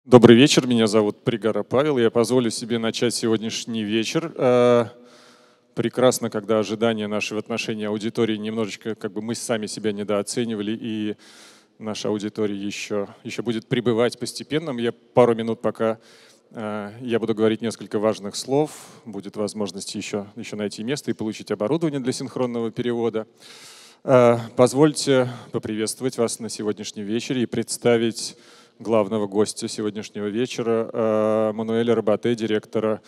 Добрый вечер, меня зовут Пригора Павел. Я позволю себе начать сегодняшний вечер. Прекрасно, когда ожидания наши в отношении аудитории немножечко, мы сами себя недооценивали, и наша аудитория еще будет прибывать постепенно. Я пару минут пока я буду говорить несколько важных слов, будет возможность еще найти место и получить оборудование для синхронного перевода. Позвольте поприветствовать вас на сегодняшнем вечере и представить главного гостя сегодняшнего вечера, Мануэля Рабате, директора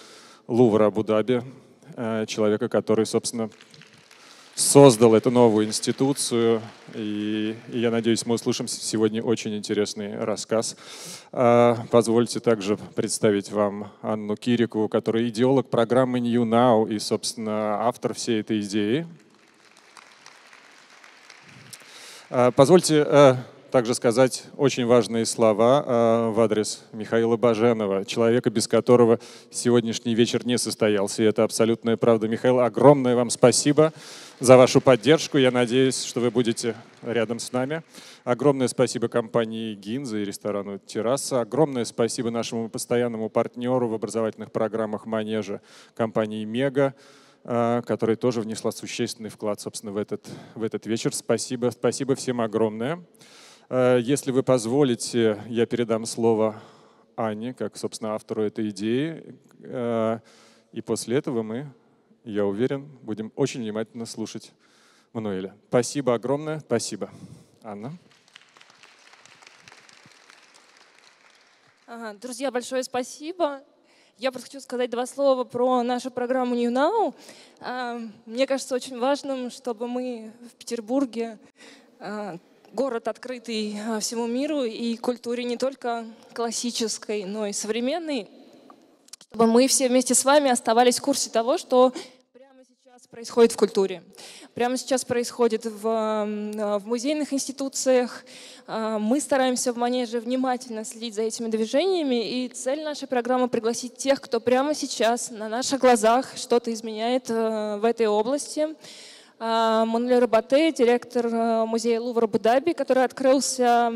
Лувра Абу-Даби, человека, который, собственно, создал эту новую институцию. И я надеюсь, мы услышим сегодня очень интересный рассказ. Позвольте также представить вам Анну Кирикову, которая идеолог программы New Now и, собственно, автор всей этой идеи. Позвольте также сказать очень важные слова в адрес Михаила Баженова, человека, без которого сегодняшний вечер не состоялся. И это абсолютная правда. Михаил, огромное вам спасибо за вашу поддержку. Я надеюсь, что вы будете рядом с нами. Огромное спасибо компании «Гинза» и ресторану «Терраса». Огромное спасибо нашему постоянному партнеру в образовательных программах «Манежа» компании «Мега», которая тоже внесла существенный вклад, собственно, в этот вечер. Спасибо всем огромное. Если вы позволите, я передам слово Анне, как, собственно, автору этой идеи. И после этого мы, я уверен, будем очень внимательно слушать Мануэля. Спасибо огромное. Спасибо. Анна. Друзья, большое спасибо. Я просто хочу сказать два слова про нашу программу New Now. Мне кажется очень важным, чтобы мы в Петербурге, город, открытый всему миру и культуре не только классической, но и современной, чтобы мы все вместе с вами оставались в курсе того, что прямо сейчас происходит в культуре. Прямо сейчас происходит в музейных институциях. Мы стараемся в Манеже внимательно следить за этими движениями, и цель нашей программы — пригласить тех, кто прямо сейчас на наших глазах что-то изменяет в этой области. Мануэль Рабате, директор музея Лувра Абу-Даби, который открылся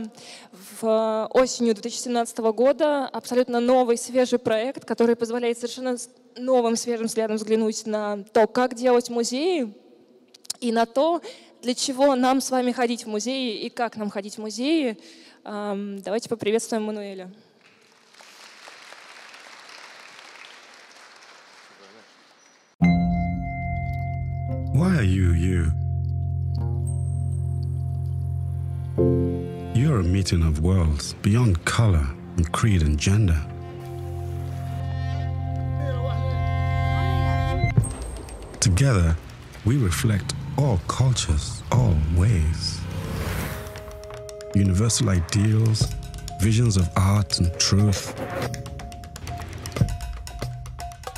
осенью 2017 года. Абсолютно новый, свежий проект, который позволяет совершенно новым, свежим взглядом взглянуть на то, как делать музеи, и на то, для чего нам с вами ходить в музеи и как нам ходить в музеи. Давайте поприветствуем Мануэля. Why are you you? You're a meeting of worlds beyond color and creed and gender. Together, we reflect all cultures, all ways. Universal ideals, visions of art and truth.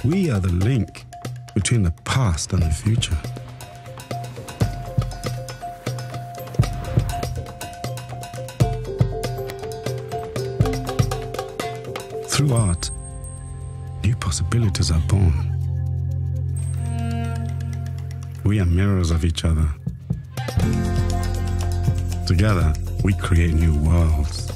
We are the link between the past and the future. Through art, new possibilities are born. We are mirrors of each other. Together, we create new worlds.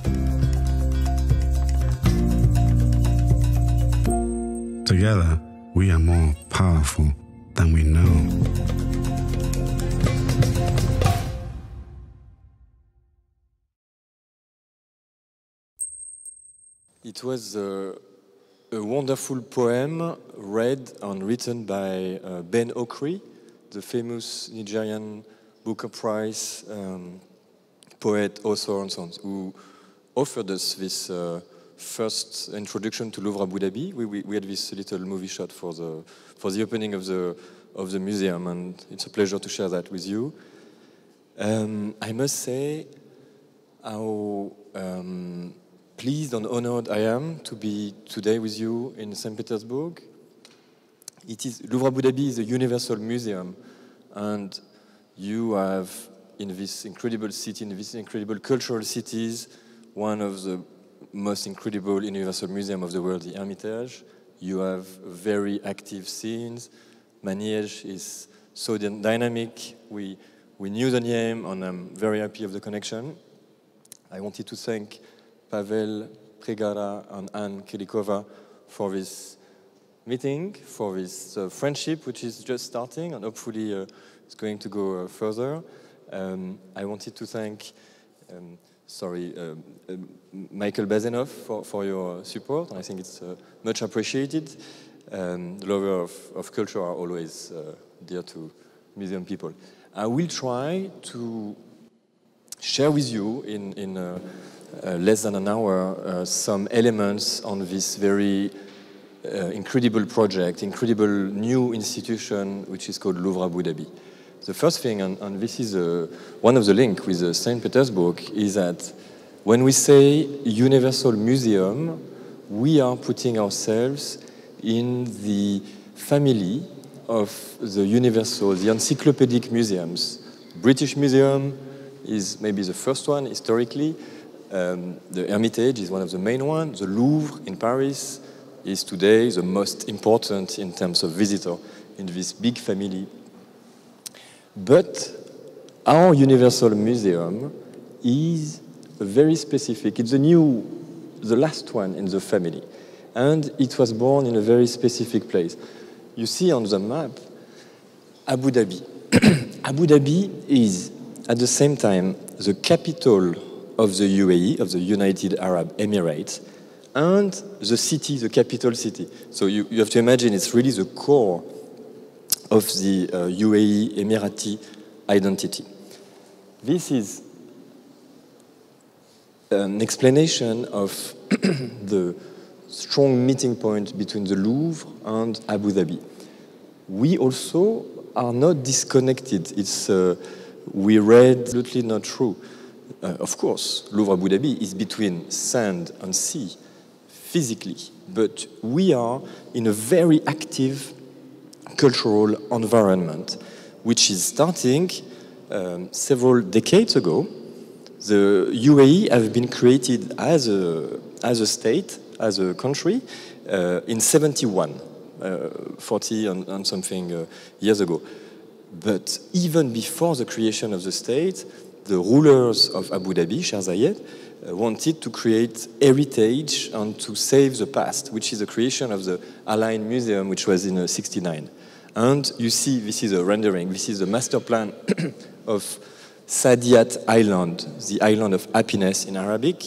Together, we are more powerful than we know. It was a wonderful poem read and written by Ben Okri, the famous Nigerian Booker Prize poet, author, and so on, who offered us this first introduction to Louvre Abu Dhabi. We had this little movie shot for the opening of the museum, and it's a pleasure to share that with you. I must say how pleased and honored I am to be today with you in St. Petersburg. Louvre Abu Dhabi is a universal museum, and you have, in this incredible city, in these incredible cultural cities, one of the most incredible universal museum of the world, the Hermitage. You have very active scenes. Manège is so dynamic. We knew the name, and I'm very happy of the connection. I wanted to thank Pavel Prigara and Anne Kilikova for this meeting, for this friendship which is just starting and hopefully it's going to go further. I wanted to thank Michael Bazenov for your support. I think it's much appreciated. The lover of culture are always dear to museum people. I will try to share with you in less than an hour some elements on this very incredible project, incredible new institution which is called Louvre Abu Dhabi. The first thing, and this is one of the links with St. Petersburg, is that when we say Universal Museum, we are putting ourselves in the family of the universal, the encyclopedic museums. British Museum is maybe the first one historically. The Hermitage is one of the main ones. The Louvre in Paris is today the most important in terms of visitor in this big family. But our Universal Museum is very specific. It's the last one in the family. And it was born in a very specific place. You see on the map, Abu Dhabi. Abu Dhabi is, at the same time, the capital of the UAE, of the United Arab Emirates, and the city, the capital city. So you have to imagine it's really the core of the UAE Emirati identity. This is an explanation of the strong meeting point between the Louvre and Abu Dhabi. We also are not disconnected. We read absolutely not true. Of course, Louvre Abu Dhabi is between sand and sea, physically, but we are in a very active cultural environment, which is starting several decades ago. The UAE have been created as a state, as a country, in 71, 40 and something years ago. But even before the creation of the state, the rulers of Abu Dhabi, Shah Zayed, wanted to create heritage and to save the past, which is the creation of the Al Ain Museum, which was in 69. And you see, this is a rendering. This is the master plan of Saadiyat Island, the island of happiness in Arabic,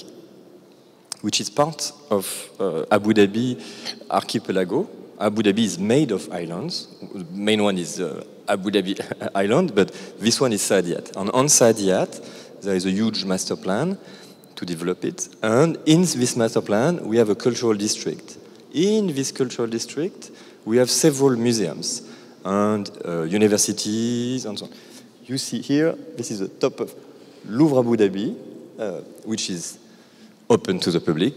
which is part of Abu Dhabi archipelago. Abu Dhabi is made of islands. The main one is Abu Dhabi Island, but this one is Saadiyat. And on Saadiyat, there is a huge master plan to develop it. And in this master plan, we have a cultural district. In this cultural district, we have several museums and universities and so on. You see here, this is the top of Louvre Abu Dhabi, which is open to the public.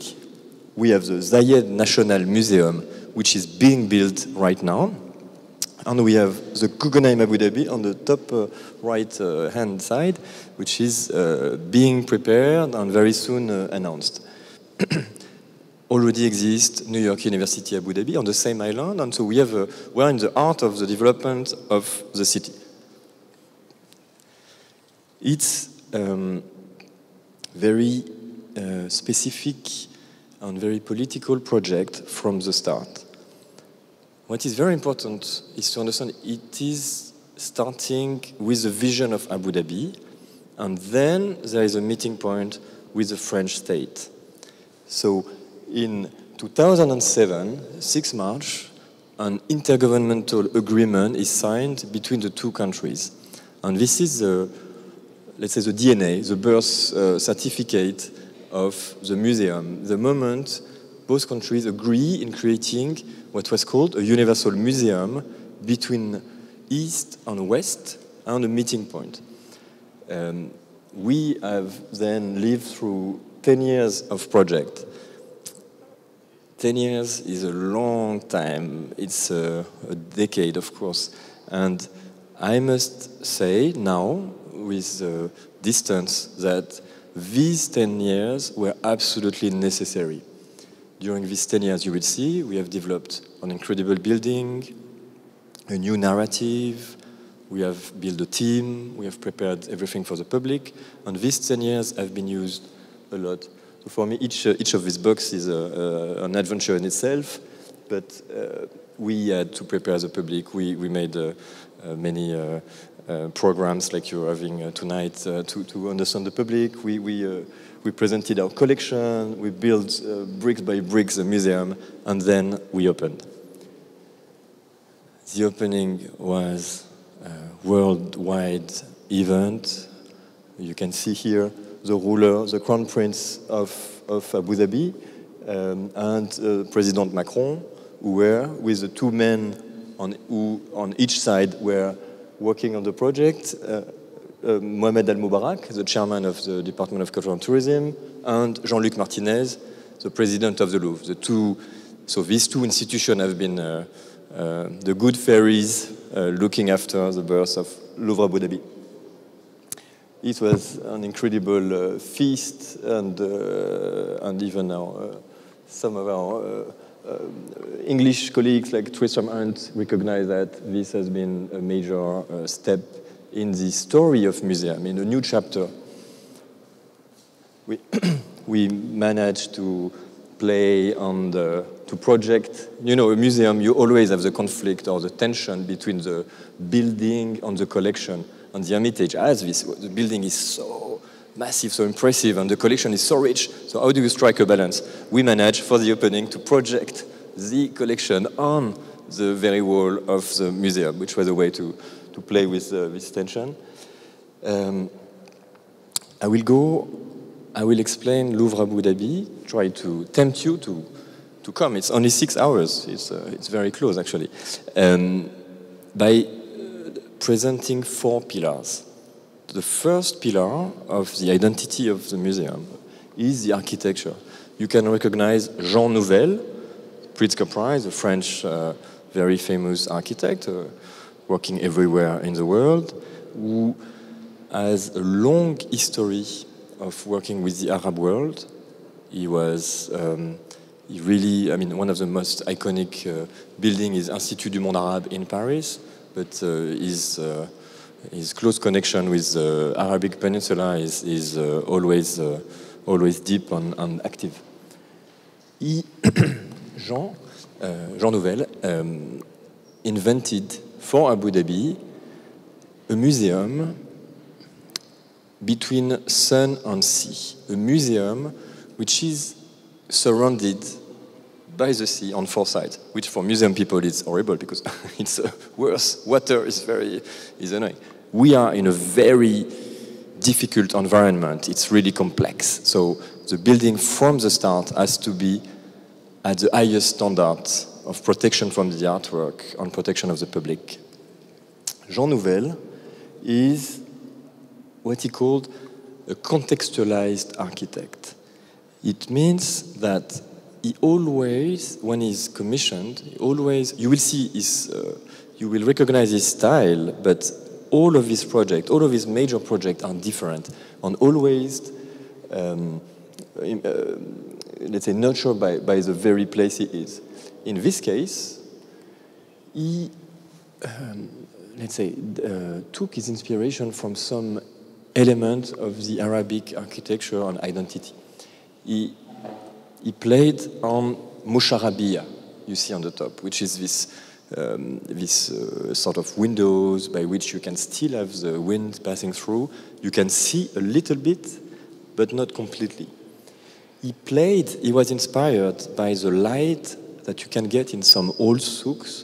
We have the Zayed National Museum, which is being built right now. And we have the Guggenheim Abu Dhabi on the top right-hand side, which is being prepared and very soon announced. Already exists New York University Abu Dhabi on the same island, and so we are in the heart of the development of the city. It's very specific and very political project from the start. What is very important is to understand it is starting with the vision of Abu Dhabi, and then there is a meeting point with the French state. So in 2007, 6 March, an intergovernmental agreement is signed between the two countries. And this is let's say the DNA, the birth certificate of the museum. The moment both countries agree in creating what was called a universal museum between East and West and a meeting point. We have then lived through 10 years of project. 10 years is a long time. It's a decade, of course. And I must say now, with distance, that these 10 years were absolutely necessary. During these 10 years, you will see, we have developed an incredible building, a new narrative, we have built a team, we have prepared everything for the public, and these 10 years have been used a lot. So for me, each of these books is an adventure in itself, but we had to prepare the public. We made many programs like you're having tonight to understand the public. We presented our collection, we built bricks by bricks the museum, and then we opened. The opening was a worldwide event. You can see here the ruler, the crown prince of Abu Dhabi, and President Macron, who were with the two men who on each side were working on the project, Mohamed Al-Mubarak, the chairman of the Department of Culture and Tourism, and Jean-Luc Martinez, the president of the Louvre. So these two institutions have been the good fairies looking after the birth of Louvre Abu Dhabi. It was an incredible feast, and even some of our English colleagues like Tristram Hunt recognize that this has been a major step in the story of museum, in a new chapter. We managed to play on to project, you know, a museum, you always have the conflict or the tension between the building and the collection. And the Hermitage has this, the building is so massive, so impressive, and the collection is so rich. So how do you strike a balance? We managed for the opening to project the collection on the very wall of the museum, which was a way to play with this tension. I will explain Louvre Abu Dhabi, try to tempt you to come. It's only 6 hours. It's very close, actually. By presenting 4 pillars. The first pillar of the identity of the museum is the architecture. You can recognize Jean Nouvel, Pritzker Prize, a French very famous architect, working everywhere in the world, who has a long history of working with the Arab world. He was one of the most iconic buildings is Institut du Monde Arabe in Paris, but his close connection with the Arabic Peninsula is always deep and active. Jean Nouvel invented for Abu Dhabi a museum between sun and sea, a museum which is surrounded by the sea on 4 sides, which for museum people is horrible because it's worse. Water is annoying. We are in a very difficult environment. It's really complex. So the building from the start has to be at the highest standard of protection from the artwork and protection of the public. Jean Nouvel is what he called a contextualized architect. It means that he always, when he's commissioned, you will see you will recognize his style, but all of his projects, all of his major projects are different and always, let's say, nurtured by the very place he is. In this case, he, took his inspiration from some element of the Arabic architecture and identity. He played on Musharabiyya, you see on the top, which is this sort of windows by which you can still have the wind passing through. You can see a little bit, but not completely. He was inspired by the light that you can get in some old souks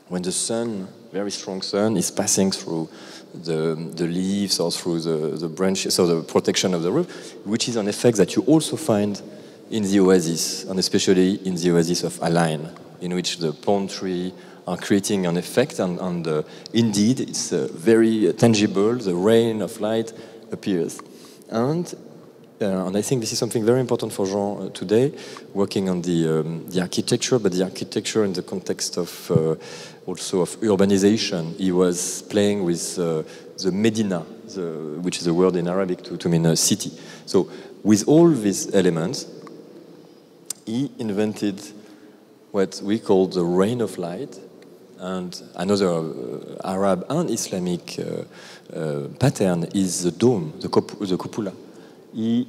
when the sun, very strong sun, is passing through the leaves or through the branches, so the protection of the roof, which is an effect that you also find in the oasis, and especially in the oasis of Al Ain, in which the palm tree are creating an effect, and indeed it's very tangible, the rain of light appears. And I think this is something very important for Jean today, working on the architecture, but the architecture in the context of also of urbanization. He was playing with the Medina, which is a word in Arabic to mean a city. So with all these elements, he invented what we call the rain of light, and another Arab and Islamic pattern is the dome, the cupola. He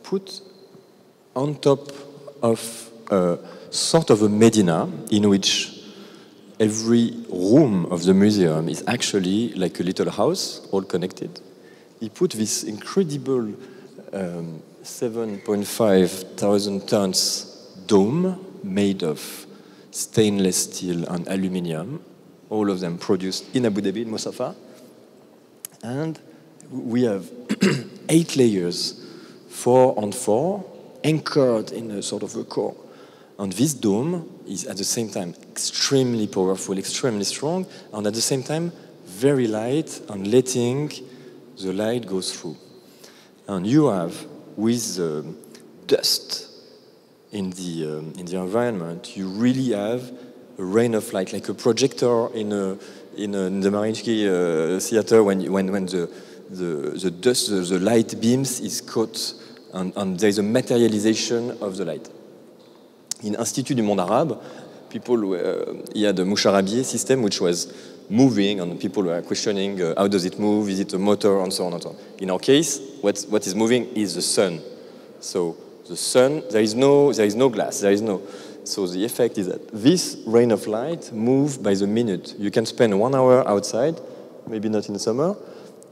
put on top of a sort of a medina in which every room of the museum is actually like a little house, all connected. He put this incredible 7.5 thousand tons dome made of stainless steel and aluminium, all of them produced in Abu Dhabi, in Mosafa. And we have 8 layers, 4 on 4, anchored in a sort of a core. And this dome is at the same time extremely powerful, extremely strong, and at the same time very light and letting the light go through. And you have, with dust in the environment, you really have a rain of light, like a projector in the Mariinsky theater when the dust, the light beams is caught, and there is a materialization of the light. In Institut du Monde Arabe, he had a Moucharabieh system which was moving, and people were questioning how does it move, is it a motor, and so on and so on. In our case, what is moving is the sun. So the sun, there is no glass, so the effect is that this rain of light moves by the minute. You can spend 1 hour outside, maybe not in the summer,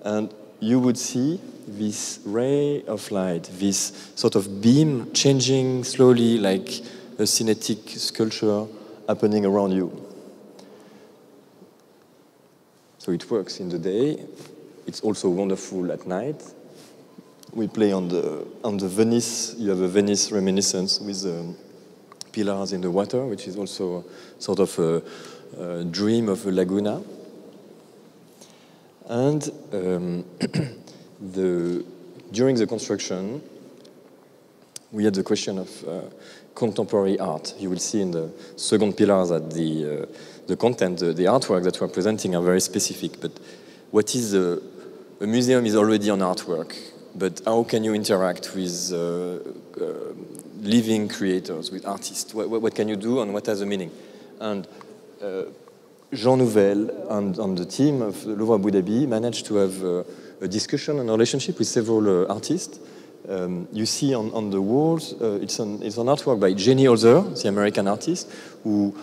and you would see this ray of light, this sort of beam changing slowly like a kinetic sculpture happening around you. So it works in the day. It's also wonderful at night. We play on the Venice. You have a Venice reminiscence with pillars in the water, which is also sort of a dream of a laguna. And during the construction, we had the question of contemporary art. You will see in the second pillar that the content, the artwork that we're presenting are very specific. But what is a museum is already an artwork. But how can you interact with living creators, with artists? What can you do and what has a meaning? And Jean Nouvel and the team of Louvre Abu Dhabi managed to have a discussion and a relationship with several artists. You see on the walls, it's an artwork by Jenny Holzer, the American artist, who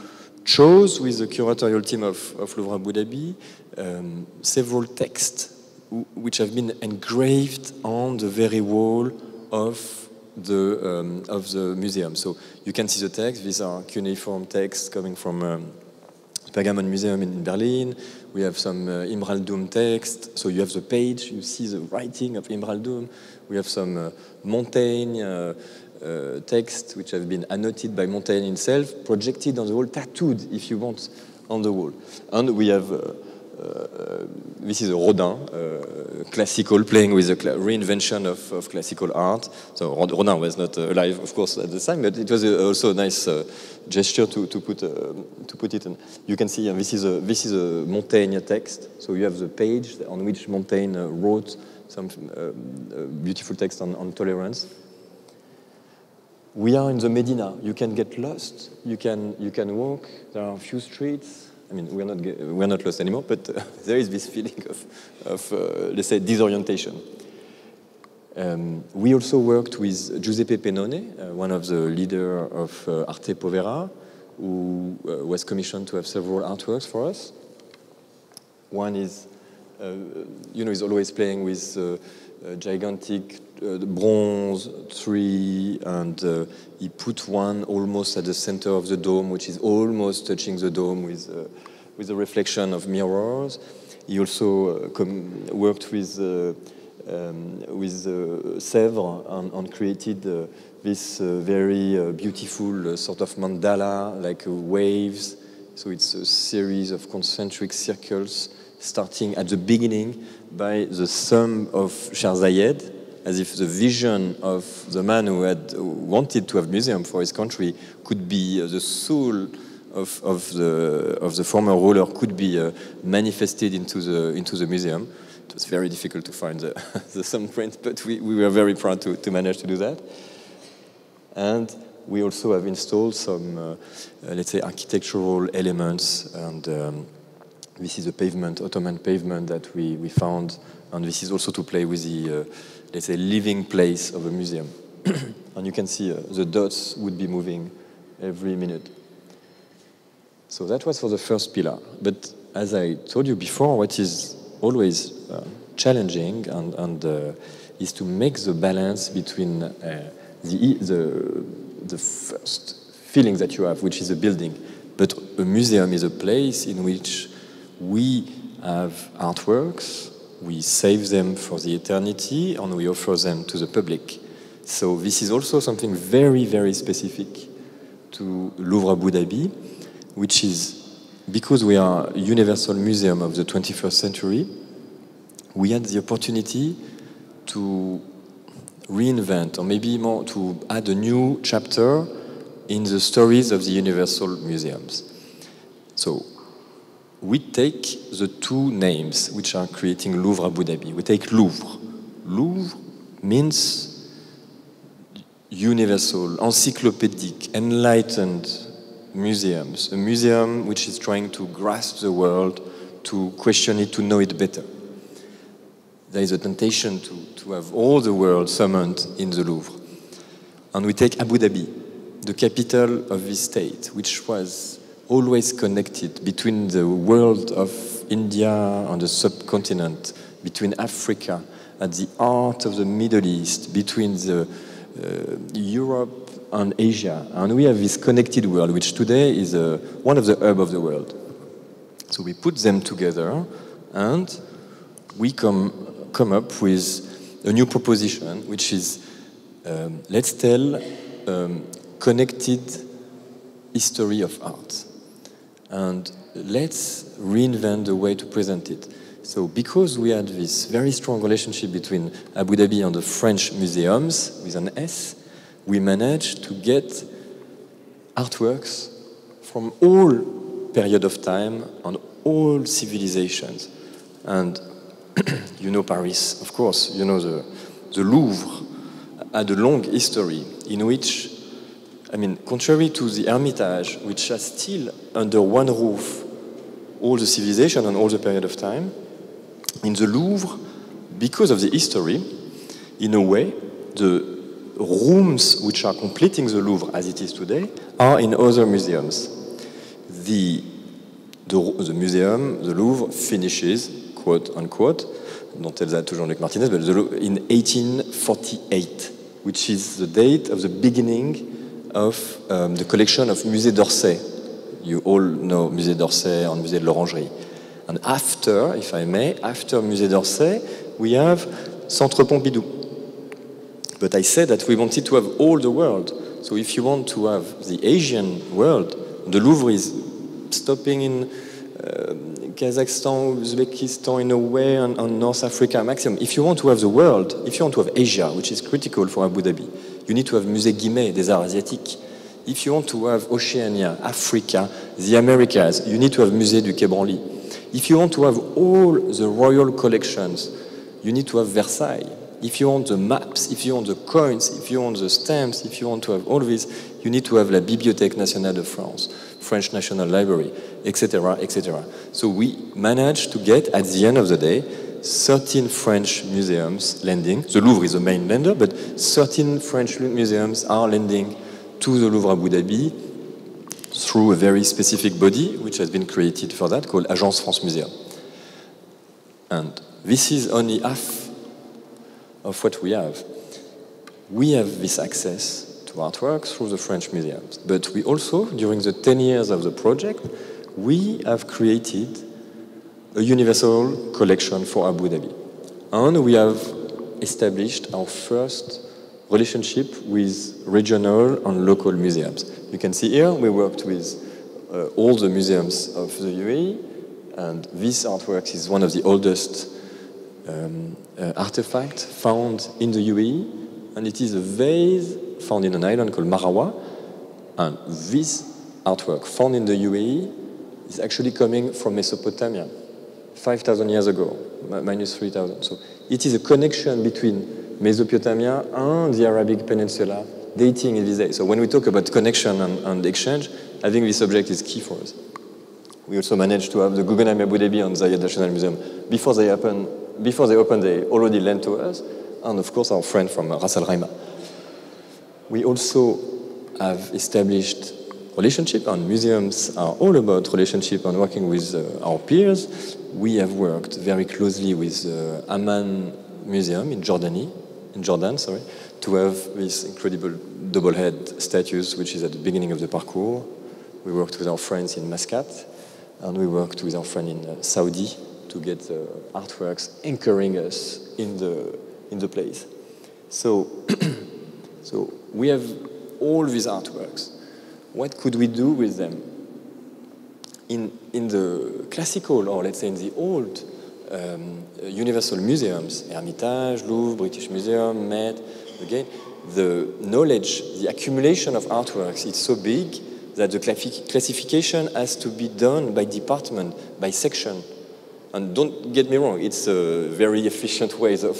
chose with the curatorial team of Louvre Abu Dhabi several texts which have been engraved on the very wall of the museum. So you can see the text. These are cuneiform texts coming from the Pergamon Museum in Berlin. We have some Ibn Khaldun text. So you have the page. You see the writing of Ibn Khaldun. We have some Montaigne texts which have been annotated by Montaigne himself, projected on the wall, tattooed, if you want, on the wall. And we have this is a Rodin, classical, playing with the reinvention of classical art. So Rodin was not alive, of course, at the time, but it was also a nice gesture to put it in. You can see this is a Montaigne text. So you have the page on which Montaigne wrote some beautiful text on tolerance. We are in the Medina. You can get lost. You can walk. There are a few streets. I mean, we're not lost anymore, but there is this feeling of let's say, disorientation. We also worked with Giuseppe Pennone, one of the leaders of Arte Povera, who was commissioned to have several artworks for us. One is, he's always playing with gigantic bronze tree, and he put one almost at the center of the dome, which is almost touching the dome with a reflection of mirrors. He also worked with Sèvres and created this very beautiful sort of mandala, like waves. So it's a series of concentric circles starting at the beginning by the sum of Shah Zayed, as if the vision of the man who wanted to have a museum for his country could be the soul of the former ruler, could be manifested into the museum. It was very difficult to find the thumbprint, but we were very proud to manage to do that. And we also have installed some, let's say, architectural elements, and this is a pavement, Ottoman pavement that we found, and this is also to play with the, let's say, living place of a museum. and you can see the dots would be moving every minute. So that was for the first pillar. But as I told you before, what is always challenging is to make the balance between the first feeling that you have, which is a building. But a museum is a place in which we have artworks, we save them for the eternity, and we offer them to the public. So this is also something very, very specific to Louvre Abu Dhabi, which is, because we are a universal museum of the 21st century, we had the opportunity to reinvent, or maybe more to add a new chapter in the stories of the universal museums. So we take the two names which are creating Louvre Abu Dhabi. We take Louvre. Louvre means universal, encyclopedic, enlightened museums. A museum which is trying to grasp the world, to question it, to know it better. There is a temptation to have all the world summoned in the Louvre. And we take Abu Dhabi, the capital of this state, which was always connected between the world of India and the subcontinent, between Africa and the heart of the Middle East, between the Europe and Asia. And we have this connected world, which today is one of the hubs of the world. So we put them together and we come up with a new proposition, which is let's tell connected history of art. And let's reinvent the way to present it. So because we had this very strong relationship between Abu Dhabi and the French museums, with an S, we managed to get artworks from all period of time and all civilizations. And you know Paris, of course, you know the Louvre had a long history in which, I mean, contrary to the Hermitage, which has still under one roof all the civilization and all the period of time, in the Louvre, because of the history, in a way, the rooms which are completing the Louvre as it is today are in other museums. The museum, the Louvre, finishes, quote unquote, don't tell that to Jean-Luc Martinez, but in 1848, which is the date of the beginning of the collection of Musée d'Orsay. You all know Musée d'Orsay and Musée de l'Orangerie. And after, if I may, after Musée d'Orsay, we have Centre Pompidou. But I said that we wanted to have all the world. So if you want to have the Asian world, the Louvre is stopping in Kazakhstan, Uzbekistan in a way, and North Africa maximum. If you want to have the world, if you want to have Asia, which is critical for Abu Dhabi, you need to have Musée Guimet des Arts Asiatiques. If you want to have Oceania, Africa, the Americas, you need to have Musée du Quai Branly. If you want to have all the royal collections, you need to have Versailles. If you want the maps, if you want the coins, if you want the stamps, if you want to have all this, you need to have La Bibliothèque Nationale de France, French National Library, etc., etc. So we managed to get, at the end of the day, 13 French museums lending. The Louvre is the main lender, but 13 French museums are lending to the Louvre Abu Dhabi through a very specific body which has been created for that, called Agence France Museum. And this is only half of what we have. We have this access to artworks through the French museums. But we also, during the 10 years of the project, we have created a universal collection for Abu Dhabi. And we have established our first relationship with regional and local museums. You can see here we worked with all the museums of the UAE, and this artwork is one of the oldest artifacts found in the UAE, and it is a vase found in an island called Marawa, and this artwork found in the UAE is actually coming from Mesopotamia, 5,000 years ago, minus 3,000. So it is a connection between Mesopotamia and the Arabic Peninsula, dating in this day. So when we talk about connection and exchange, I think this object is key for us. We also managed to have the Guggenheim Abu Dhabi and Zayed National Museum. Before they opened, they already lent to us, and of course our friend from Ras Al Khaimah. We also have established relationship, and museums are all about relationship and working with our peers. We have worked very closely with Amman Museum in Jordan, to have this incredible double head statues, which is at the beginning of the parcours. We worked with our friends in Muscat, and we worked with our friend in Saudi to get artworks anchoring us in the place. So, so we have all these artworks. What could we do with them? In the classical, or let's say in the old universal museums, Hermitage, Louvre, British Museum, Met, again, the knowledge, the accumulation of artworks, it's so big that the classification has to be done by department, by section. And don't get me wrong, it's a very efficient ways of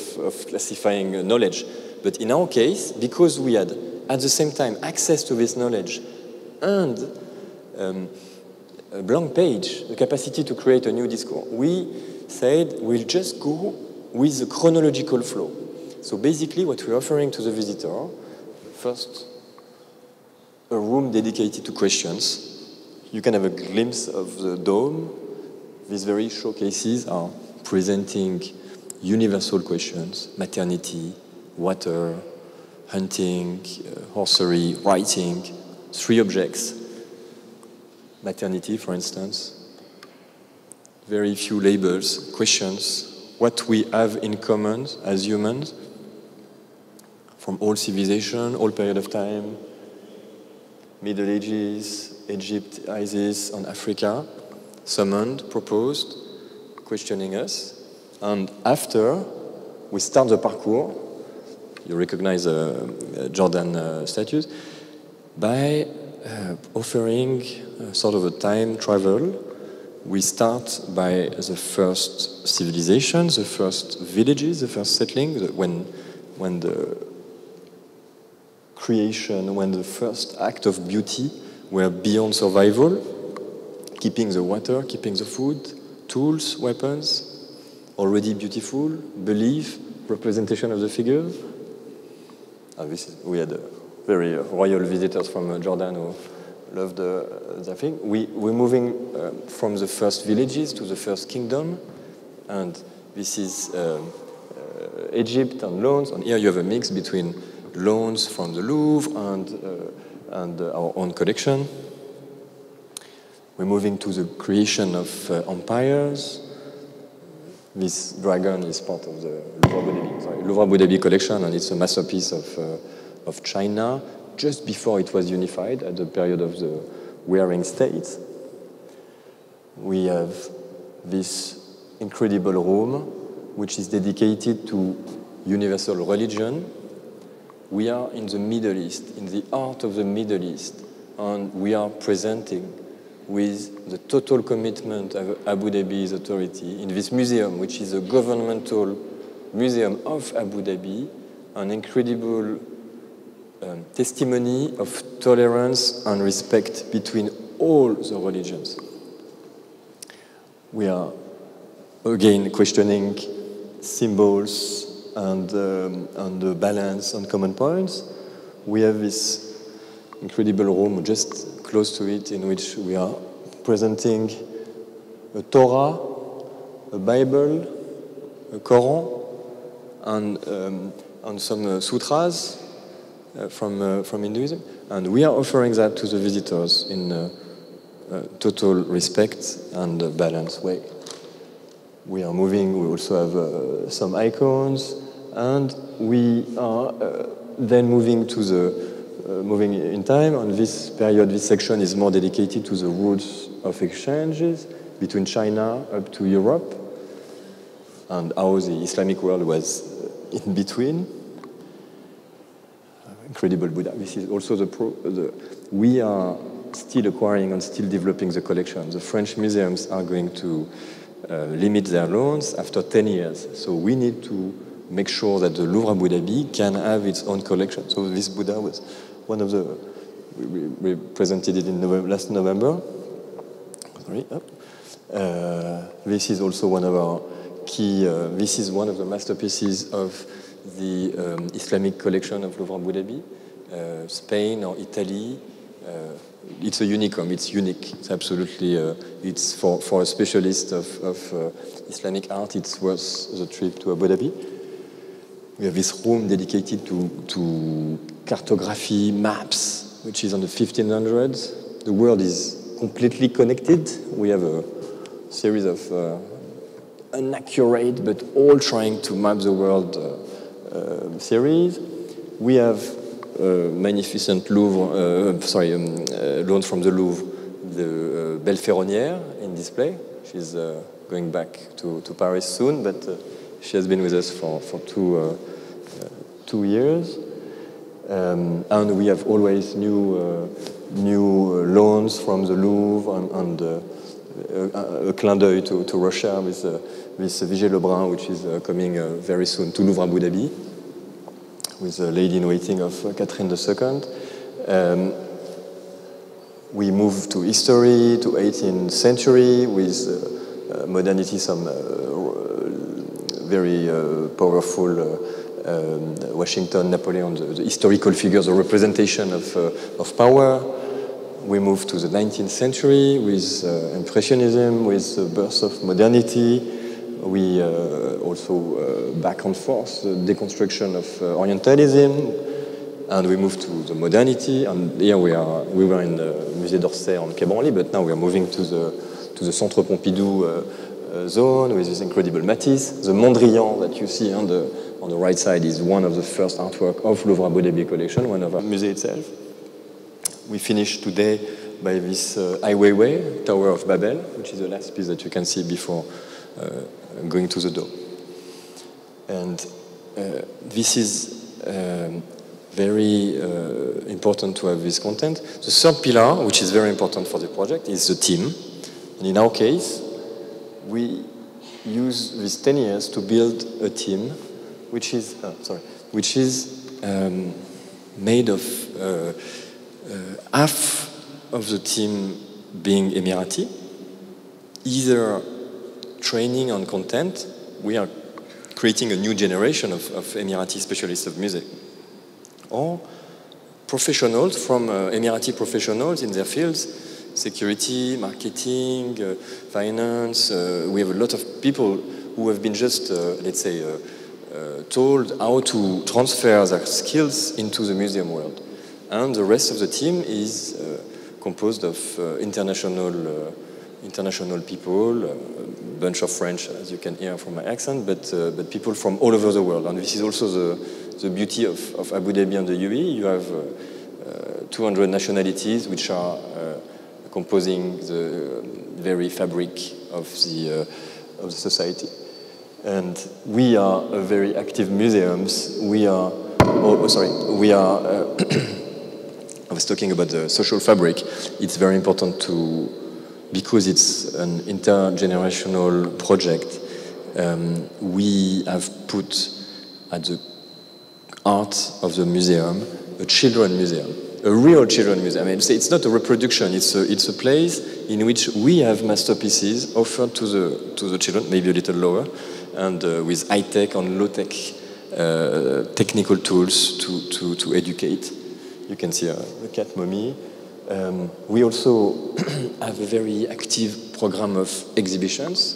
classifying knowledge. But in our case, because we had at the same time access to this knowledge and a blank page, the capacity to create a new discourse, we said we'll just go with the chronological flow. So basically what we're offering to the visitor, first, a room dedicated to questions. You can have a glimpse of the dome. These very showcases are presenting universal questions: maternity, water, hunting, horsery, writing. 3 objects. Maternity, for instance. Very few labels, questions. What we have in common as humans from all civilization, all period of time, Middle Ages, Egypt, Isis, and Africa, summoned, proposed, questioning us. And after, we start the parcours. You recognize Jordan statues, by offering sort of a time travel. We start by the first civilization, the first villages, the first settling, when the creation, when the first act of beauty were beyond survival, keeping the water, keeping the food, tools, weapons, already beautiful, belief, representation of the figure. We had very royal visitors from Jordan who loved the thing. We're moving from the first villages to the first kingdom, and this is Egypt and loans. And here you have a mix between loans from the Louvre and our own collection. We're moving to the creation of empires. This dragon is part of the Louvre Abu Dhabi collection, and it's a masterpiece of China, just before it was unified at the period of the Warring States. We have this incredible room, which is dedicated to universal religion. We are in the Middle East, in the heart of the Middle East, and we are presenting with the total commitment of Abu Dhabi's authority in this museum, which is a governmental museum of Abu Dhabi, an incredible testimony of tolerance and respect between all the religions. We are again questioning symbols and the balance on common points. We have this incredible room just close to it in which we are presenting a Torah, a Bible, a Quran, and some sutras from Hinduism. And we are offering that to the visitors in total respect and balanced way. We are moving, we also have some icons, and we are then moving to the moving in time. On this period, this section is more dedicated to the routes of exchanges between China up to Europe, and how the Islamic world was in between. Incredible Buddha. This is also we are still acquiring and still developing the collection. The French museums are going to limit their loans after 10 years. So we need to make sure that the Louvre Abu Dhabi can have its own collection. So this Buddha was one of the, we presented it in last November. Sorry. This is also one of our key, this is one of the masterpieces of the Islamic collection of Louvre Abu Dhabi. Spain or Italy. It's a unicum. It's unique. It's absolutely. It's for a specialist of Islamic art. It's worth the trip to Abu Dhabi. We have this room dedicated to cartography, maps, which is on the 1500s. The world is completely connected. We have a series of inaccurate, but all trying to map the world series. We have magnificent Louvre, loan from the Louvre, the Belle Ferronnière in display. She's going back to Paris soon, but she has been with us for 2 years. And we have always new loans from the Louvre and a clin d'œil to Russia with Vigée Lebrun, which is coming very soon to Louvre Abu Dhabi, with the lady in waiting of Catherine II. We move to history, to 18th century, with modernity, some very powerful Washington, Napoleon, the historical figures, the representation of power. We move to the 19th century with Impressionism, with the birth of modernity. We also back and forth the deconstruction of Orientalism, and we move to the modernity. And here we were in the Musée d'Orsay on Quai Branly, but now we are moving to the Centre Pompidou zone with this incredible Matisse. The Mondrian that you see on the right side is one of the first artwork of Louvre Abu Dhabi collection, one of our museum itself. We finish today by this Ai Weiwei, Tower of Babel, which is the last piece that you can see before going to the door. And this is very important to have this content. The third pillar, which is very important for the project, is the team. And in our case, we use these 10 years to build a team which is made of half of the team being Emirati, either training on content. We are creating a new generation of Emirati specialists of music, or professionals from Emirati professionals in their fields, security, marketing, finance. We have a lot of people who have been just, let's say, told how to transfer their skills into the museum world. And the rest of the team is composed of international people, a bunch of French, as you can hear from my accent, but people from all over the world. And this is also the beauty of Abu Dhabi and the UAE. You have 200 nationalities which are composing the very fabric of the society. And we are a very active museums. I was talking about the social fabric. It's very important because it's an intergenerational project. We have put at the heart of the museum a children museum, a real children museum. I mean, it's not a reproduction. It's a place in which we have masterpieces offered to the children, maybe a little lower, and with high-tech and low-tech technical tools to educate. You can see a cat mummy. We also have a very active program of exhibitions,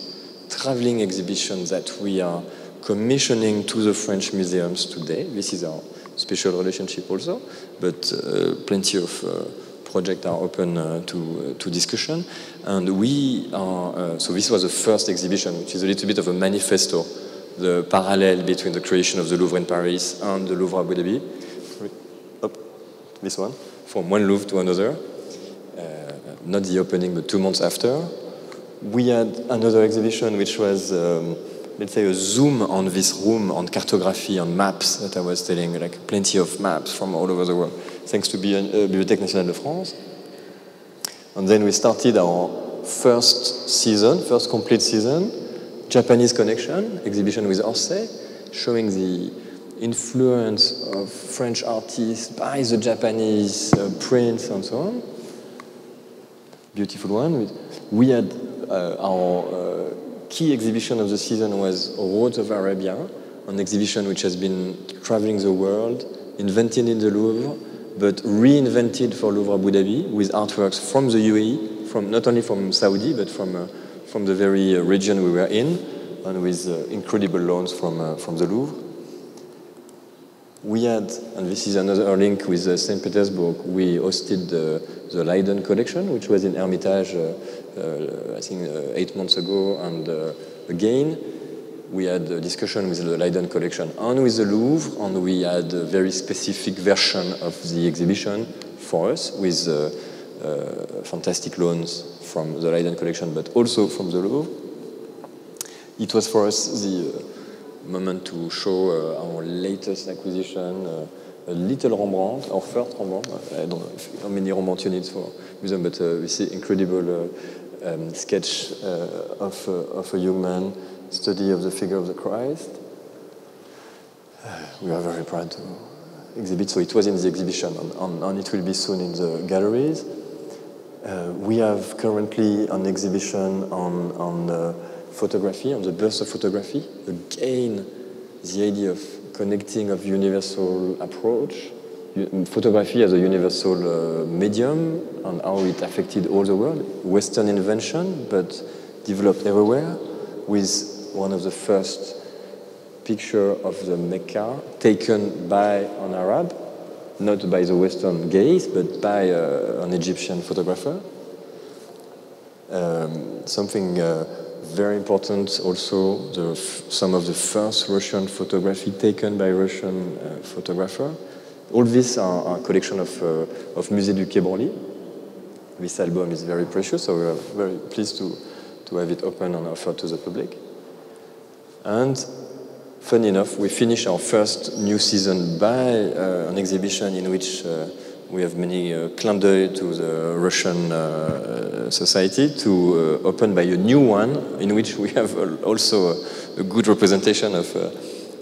traveling exhibitions that we are commissioning to the French museums today. This is our special relationship also, but plenty of projects are open to discussion. And we are, so this was the first exhibition, which is a little bit of a manifesto, the parallel between the creation of the Louvre in Paris and the Louvre Abu Dhabi. This one, from one Louvre to another, not the opening, but 2 months after. We had another exhibition which was, let's say, a zoom on this room, on cartography, on maps that I was telling, like plenty of maps from all over the world, thanks to Bibliothèque Nationale de France. And then we started our first complete season, Japanese Connection, exhibition with Orsay, showing the influence of French artists by the Japanese prints and so on. Beautiful one. We had our key exhibition of the season was Roads of Arabia, an exhibition which has been traveling the world, invented in the Louvre, but reinvented for Louvre Abu Dhabi with artworks from the UAE, not only from Saudi, but from the very region we were in, and with incredible loans from the Louvre. We had, and this is another link with St. Petersburg, we hosted the Leiden collection, which was in Hermitage, I think 8 months ago, and again, we had a discussion with the Leiden collection and with the Louvre, and we had a very specific version of the exhibition for us with fantastic loans from the Leiden collection, but also from the Louvre. It was for us the moment to show our latest acquisition, a little Rembrandt, our first Rembrandt. I don't know how many Rembrandt you need for museum, but we see incredible sketch of a young man, study of the figure of the Christ. We are very proud to exhibit. So it was in the exhibition, and it will be soon in the galleries. We have currently an exhibition on photography, on the birth of photography. Again, the idea of connecting of universal approach, photography as a universal medium, and how it affected all the world. Western invention, but developed everywhere, with one of the first picture of the Mecca taken by an Arab, not by the Western gaze, but by an Egyptian photographer. Something very important also, some of the first Russian photography taken by Russian photographer. All these are a collection of Musée du Quai Branly. This album is very precious, so we are very pleased to have it open and offered to the public. And funny enough, we finished our first new season by an exhibition in which we have many clin d'œil to the Russian society, to open by a new one in which we have also a good representation of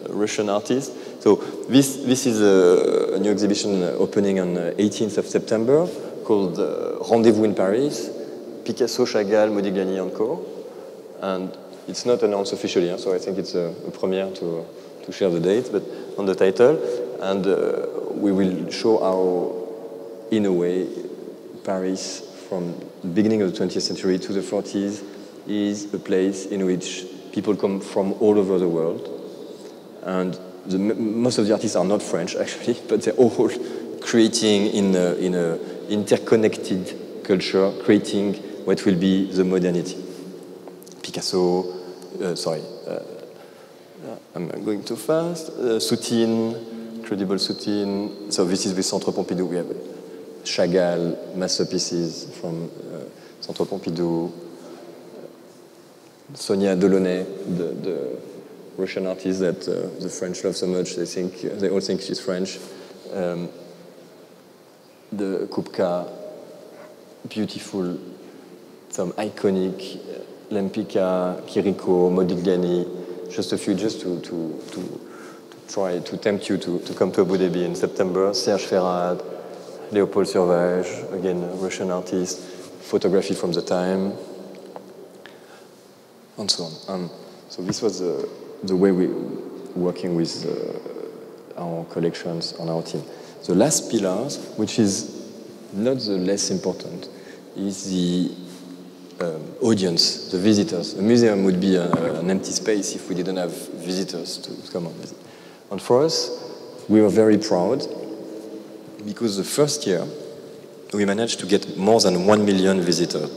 Russian artists. So this is a new exhibition opening on 18th of September called Rendezvous in Paris, Picasso, Chagall, Modigliani and Co. And it's not announced officially, so I think it's a premiere to share the date, but on the title. And we will show how, in a way, Paris, from the beginning of the 20th century to the 40s, is a place in which people come from all over the world. And most of the artists are not French, actually, but they're all creating in a interconnected culture, creating what will be the modernity. Picasso, I'm going too fast. Soutine, incredible Soutine. So this is the Centre Pompidou. We have Chagall, masterpieces from Centre Pompidou. Sonia Delaunay, the Russian artist that the French love so much. They all think she's French. The Kupka, beautiful, some iconic, Lempicka, Chirico, Modigliani, just a few, just to try to tempt you to come to Abu Dhabi in September. Serge Ferrad, Léopold Survage, again, a Russian artist, photography from the time, and so on. So this was the way we working with our collections on our team. The last pillars, which is not the less important, is the audience, the visitors. A museum would be an empty space if we didn't have visitors to come and visit. And for us, we were very proud because the first year we managed to get more than 1 million visitors.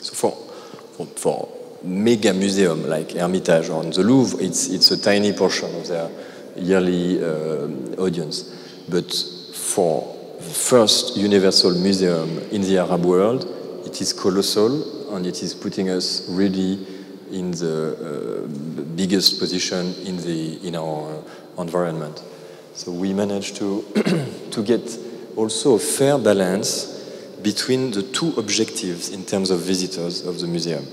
So for mega museum like Hermitage or the Louvre, it's a tiny portion of their yearly audience. But for the first universal museum in the Arab world, it is colossal, and it is putting us really in the biggest position in our environment. So we managed to get also a fair balance between the two objectives in terms of visitors of the museum.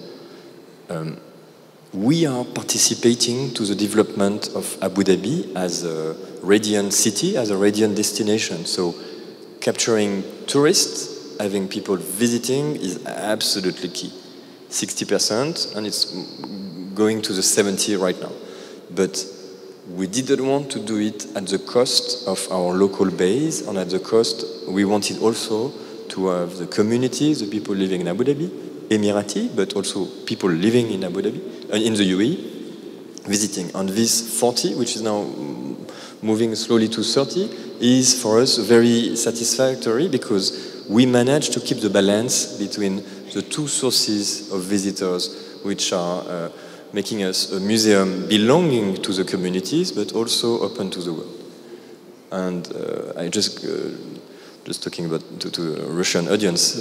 We are participating to the development of Abu Dhabi as a radiant city, as a radiant destination. So capturing tourists, having people visiting is absolutely key. 60%, and it's going to the 70% right now. But we didn't want to do it at the cost of our local base, and at the cost, we wanted also to have the communities, the people living in Abu Dhabi, Emirati, but also people living in Abu Dhabi, in the UAE, visiting. And this 40, which is now moving slowly to 30, is for us very satisfactory because we managed to keep the balance between the two sources of visitors, which are making us a museum belonging to the communities, but also open to the world. And I just talking about to the Russian audience,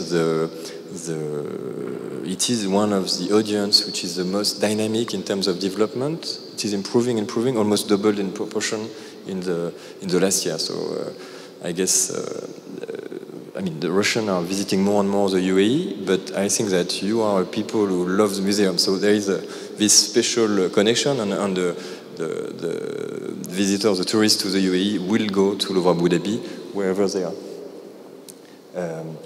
it is one of the audience which is the most dynamic in terms of development. It is improving, almost doubled in proportion in the last year. So I guess, I mean, the Russians are visiting more and more the UAE, but I think that you are people who love the museum. So there is this special connection, and the visitors, the tourists to the UAE will go to Louvre Abu Dhabi wherever they are.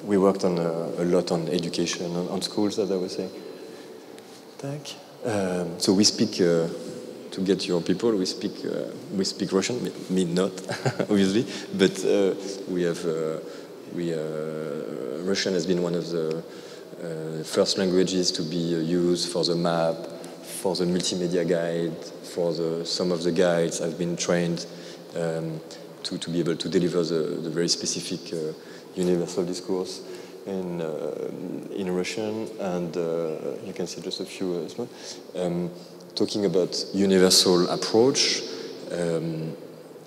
We worked on a lot on education, on schools, as I was saying. So we speak, to get your people, we speak Russian, me not, obviously, but Russian has been one of the first languages to be used for the map, for the multimedia guide, some of the guides have been trained to be able to deliver the very specific universal discourse in Russian, and you can see just a few small. Talking about universal approach,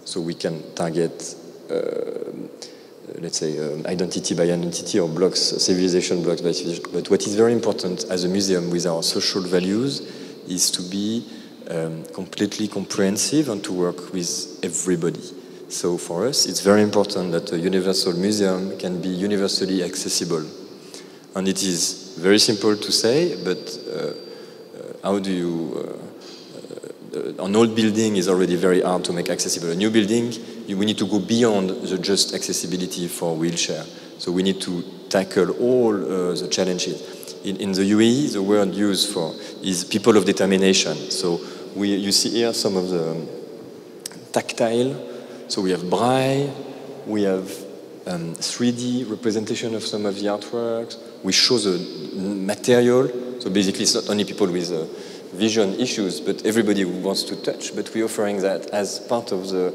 so we can target, let's say, identity by identity or blocks, civilization blocks by civilization. But what is very important as a museum with our social values is to be completely comprehensive and to work with everybody. So for us, it's very important that a universal museum can be universally accessible. And it is very simple to say, but how do you... an old building is already very hard to make accessible. A new building, we need to go beyond the just accessibility for wheelchair. So we need to tackle all the challenges. In the UAE, the word used for is people of determination. So you see here some of the tactile. So we have braille, we have 3D representation of some of the artworks. We show the material. So basically, it's not only people with vision issues, but everybody who wants to touch. But we're offering that as part of the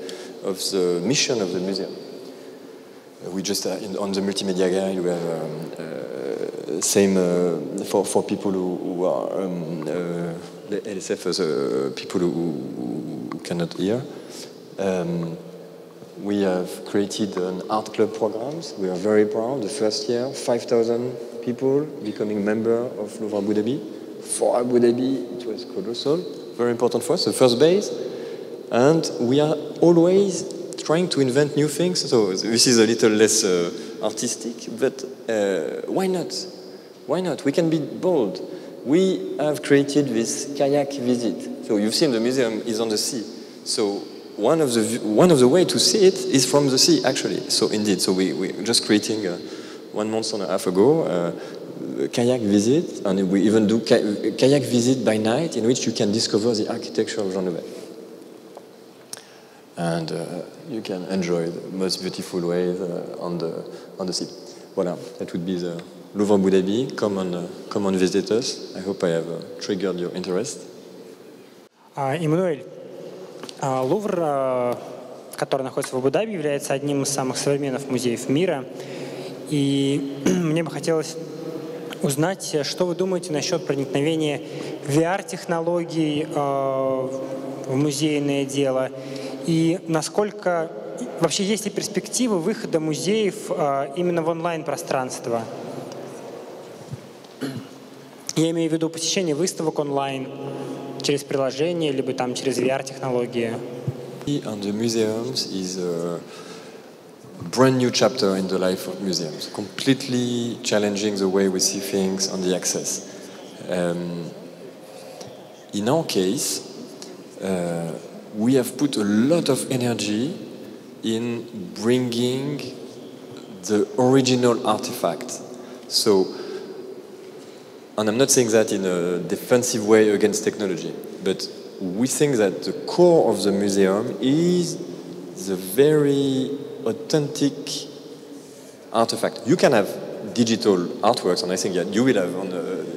mission of the museum. We just on the multimedia guide, we have same for people who are LSF as people who cannot hear. We have created an art club programs. We are very proud. The first year, 5,000 people becoming member of Louvre Abu Dhabi. For Abu Dhabi, it was colossal. Very important for us, the first base. And we are always trying to invent new things. So this is a little less artistic, but why not? Why not? We can be bold. We have created this kayak visit. So you've seen the museum is on the sea. So one of the way to see it is from the sea, actually. So indeed, so we're just creating 1 month and a half ago kayak visit, and we even do kayak visit by night, in which you can discover the architecture of Jean Nouvel. And you can enjoy the most beautiful ways on the sea. Voilà, that would be the Louvre Abu Dhabi. Come and visit us. I hope I have triggered your interest. Эммануэль, Лувр, который находится в Абу-Даби, является одним из самых современных музеев мира. И мне бы хотелось узнать, что вы думаете насчет проникновения VR-технологий в музейное дело, и насколько вообще есть ли перспективы выхода музеев именно в онлайн-пространство? Я имею в виду посещение выставок онлайн через приложение, либо там через VR-технологии. And the museums is a brand new chapter in the life of museums, completely challenging the way we see things and the access. In our case, we have put a lot of energy in bringing the original artifact. So, and I'm not saying that in a defensive way against technology, but we think that the core of the museum is the very authentic artifact. You can have digital artworks, and I think you will have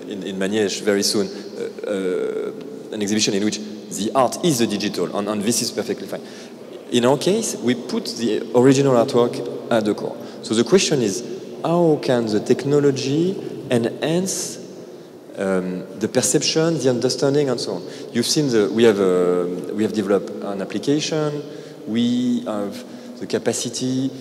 in Maniège very soon an exhibition in which the art is the digital, and this is perfectly fine. In our case, we put the original artwork at the core. So the question is, how can the technology enhance the perception, the understanding, and so on? You've seen we have developed an application. We have the capacity.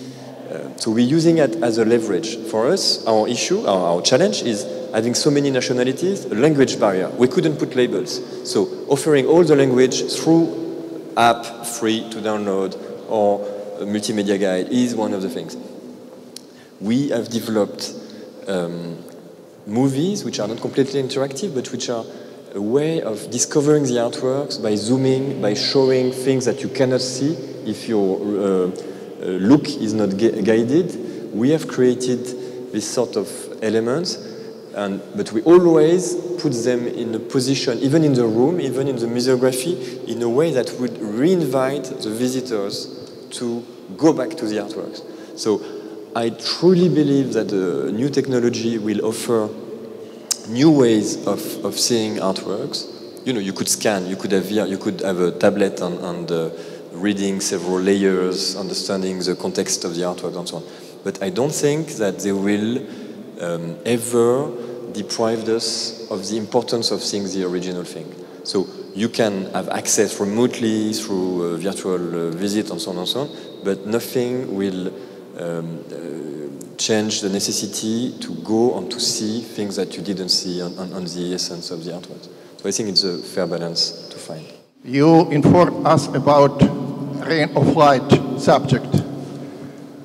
So we're using it as a leverage. For us, our issue, our challenge is having so many nationalities, a language barrier. We couldn't put labels. So offering all the language through app, free to download, or a multimedia guide is one of the things. We have developed movies which are not completely interactive, but which are a way of discovering the artworks by zooming, by showing things that you cannot see if your look is not guided. We have created this sort of elements, but we always put them in a position, even in the room, even in the museography, in a way that would re-invite the visitors to go back to the artworks. So I truly believe that the new technology will offer new ways of seeing artworks. You know, you could scan, you could have a tablet and reading several layers, understanding the context of the artwork and so on. But I don't think that they will ever deprive us of the importance of seeing the original thing. So you can have access remotely through virtual visit and so on, but nothing will change the necessity to go and to see things that you didn't see on the essence of the artwork. So I think it's a fair balance to find. You informed us about rain of light subject.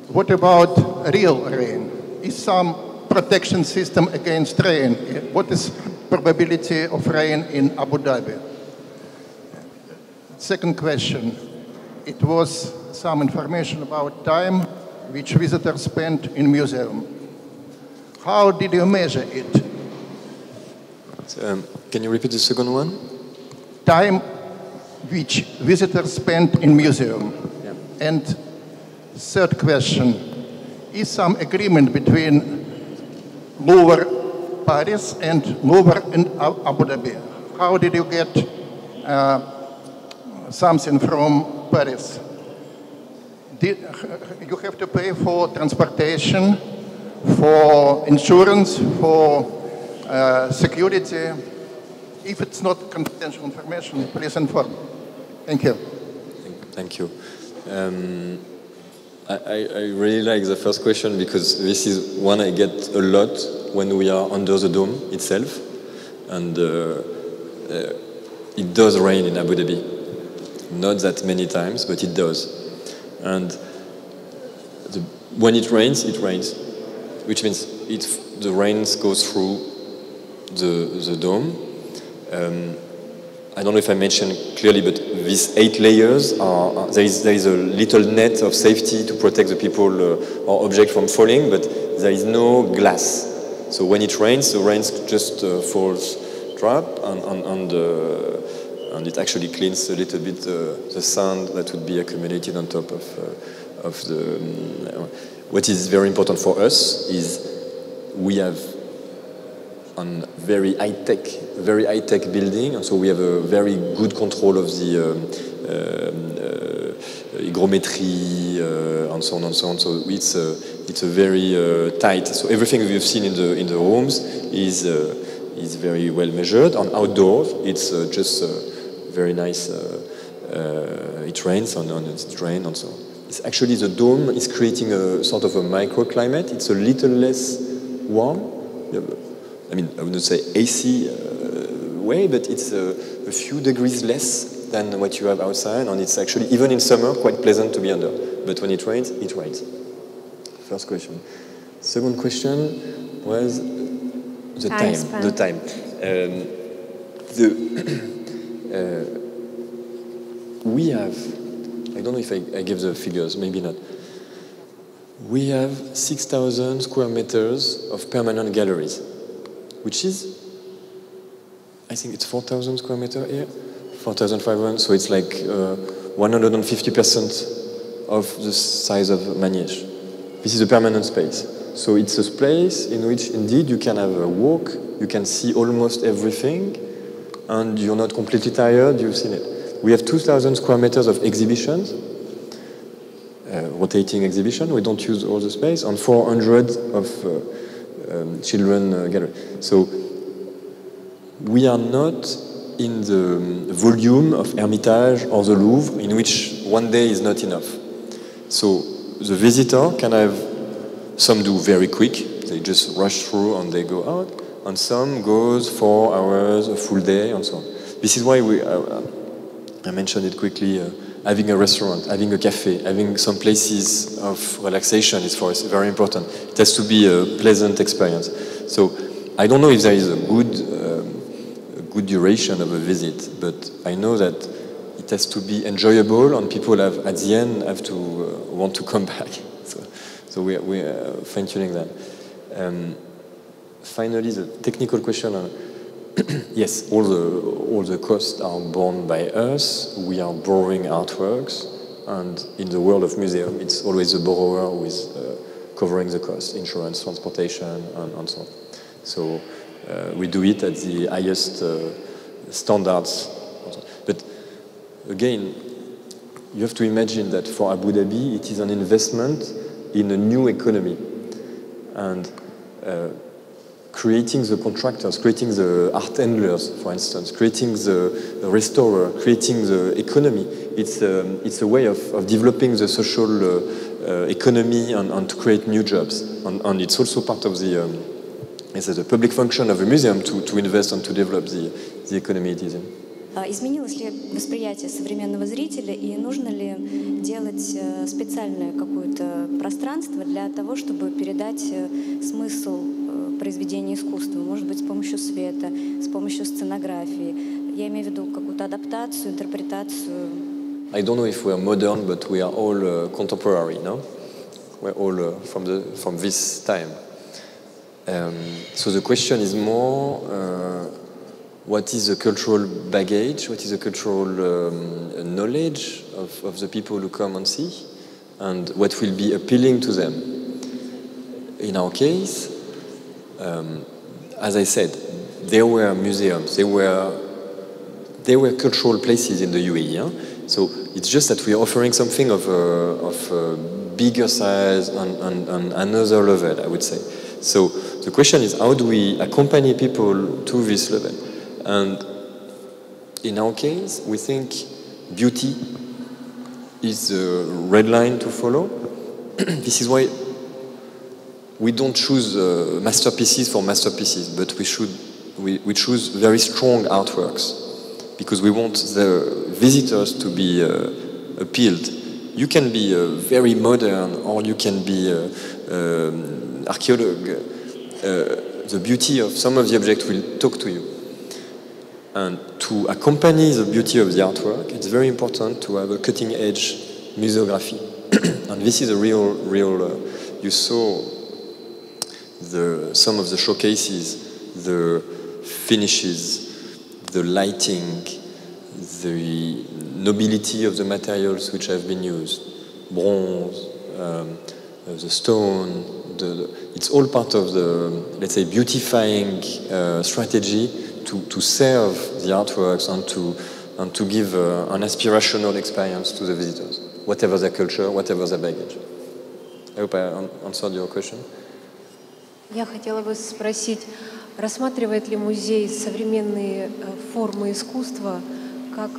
What about real rain? Is some protection system against rain? What is probability of rain in Abu Dhabi? Second question. It was some information about time which visitors spent in museum. How did you measure it? Can you repeat the second one? Time which visitors spent in museum. Yeah. And third question, is some agreement between Louvre Paris and Louvre in Abu Dhabi? How did you get something from Paris? You have to pay for transportation, for insurance, for security. If it's not confidential information, please inform. Thank you. Thank you. I really like the first question because this is one I get a lot when we are under the dome itself. And it does rain in Abu Dhabi. Not that many times, but it does. And when it rains, which means the rain goes through the dome. I don't know if I mentioned clearly, but these 8 layers there is a little net of safety to protect the people or object from falling, but there is no glass. So when it rains, the rain just falls drop, and it actually cleans a little bit the sand that would be accumulated on top of the. What is very important for us is we have a very high-tech building, and so we have a very good control of the hygrometry and so on and so on. So it's a very tight. So everything we've seen in the rooms is very well measured. And outdoors, it's just very nice. It rains and it's drained and so on. It's actually the dome is creating a sort of a microclimate. It's a little less warm. I mean, I wouldn't say AC way, but it's a few degrees less than what you have outside, and it's actually, even in summer, quite pleasant to be under. But when it rains, it rains. First question. Second question was the time. The time. We have, I don't know if I give the figures, maybe not. We have 6,000 square meters of permanent galleries, which is, I think it's 4,000 square meters here, 4,500. So it's like 150% of the size of Manège. This is a permanent space. So it's a space in which indeed you can have a walk, you can see almost everything, and you're not completely tired, you've seen it. We have 2,000 square meters of exhibitions, rotating exhibition. We don't use all the space, and 400 of children gallery. So we are not in the volume of Hermitage or the Louvre, in which one day is not enough. So the visitor can have, some do very quick, they just rush through and they go out, and some goes 4 hours, a full day, and so on. This is why I mentioned it quickly, having a restaurant, having a cafe, having some places of relaxation is for us very important. It has to be a pleasant experience. So I don't know if there is a good duration of a visit, but I know that it has to be enjoyable, and people have, at the end, have to want to come back. So we are fine-tuning that. Finally, the technical question. Yes, all the costs are borne by us. We are borrowing artworks, and in the world of museum, it's always the borrower who is covering the costs, insurance, transportation, and so on. So we do it at the highest standards. But again, you have to imagine that for Abu Dhabi, it is an investment in a new economy. And creating the contractors, creating the art handlers, for instance, creating the restorer, creating the economy, it's a way of developing the social economy and to create new jobs. And it's also part of the public function of a museum to invest and to develop the economy it is in. Изменилось ли восприятие современного зрителя, и нужно ли делать специальное какое-то пространство для того, чтобы передать смысл произведения искусства? Может быть, с помощью света, с помощью сценографии? Я имею в виду какую-то адаптацию, интерпретацию. I don't know if we are modern, but we are all contemporary, no? We're all from this time. So the question is more, what is the cultural baggage, what is the cultural knowledge of the people who come and see, and what will be appealing to them. In our case, as I said, there were museums, there were cultural places in the UAE. Huh? So it's just that we are offering something of a bigger size and another level, I would say. So the question is, how do we accompany people to this level? And in our case, we think beauty is the red line to follow. This is why we don't choose masterpieces for masterpieces, but we choose very strong artworks, because we want the visitors to be appealed. You can be very modern, or you can be archaeologue. The beauty of some of the objects will talk to you. And to accompany the beauty of the artwork, it's very important to have a cutting-edge museography. And this is a real. You saw some of the showcases, the finishes, the lighting, the nobility of the materials which have been used, bronze, the stone. It's all part of the, let's say, beautifying strategy to serve the artworks and to give an aspirational experience to the visitors, whatever their culture, whatever their baggage. I hope I answered your question. Я хотела бы спросить, рассматривает ли музей современные формы искусства как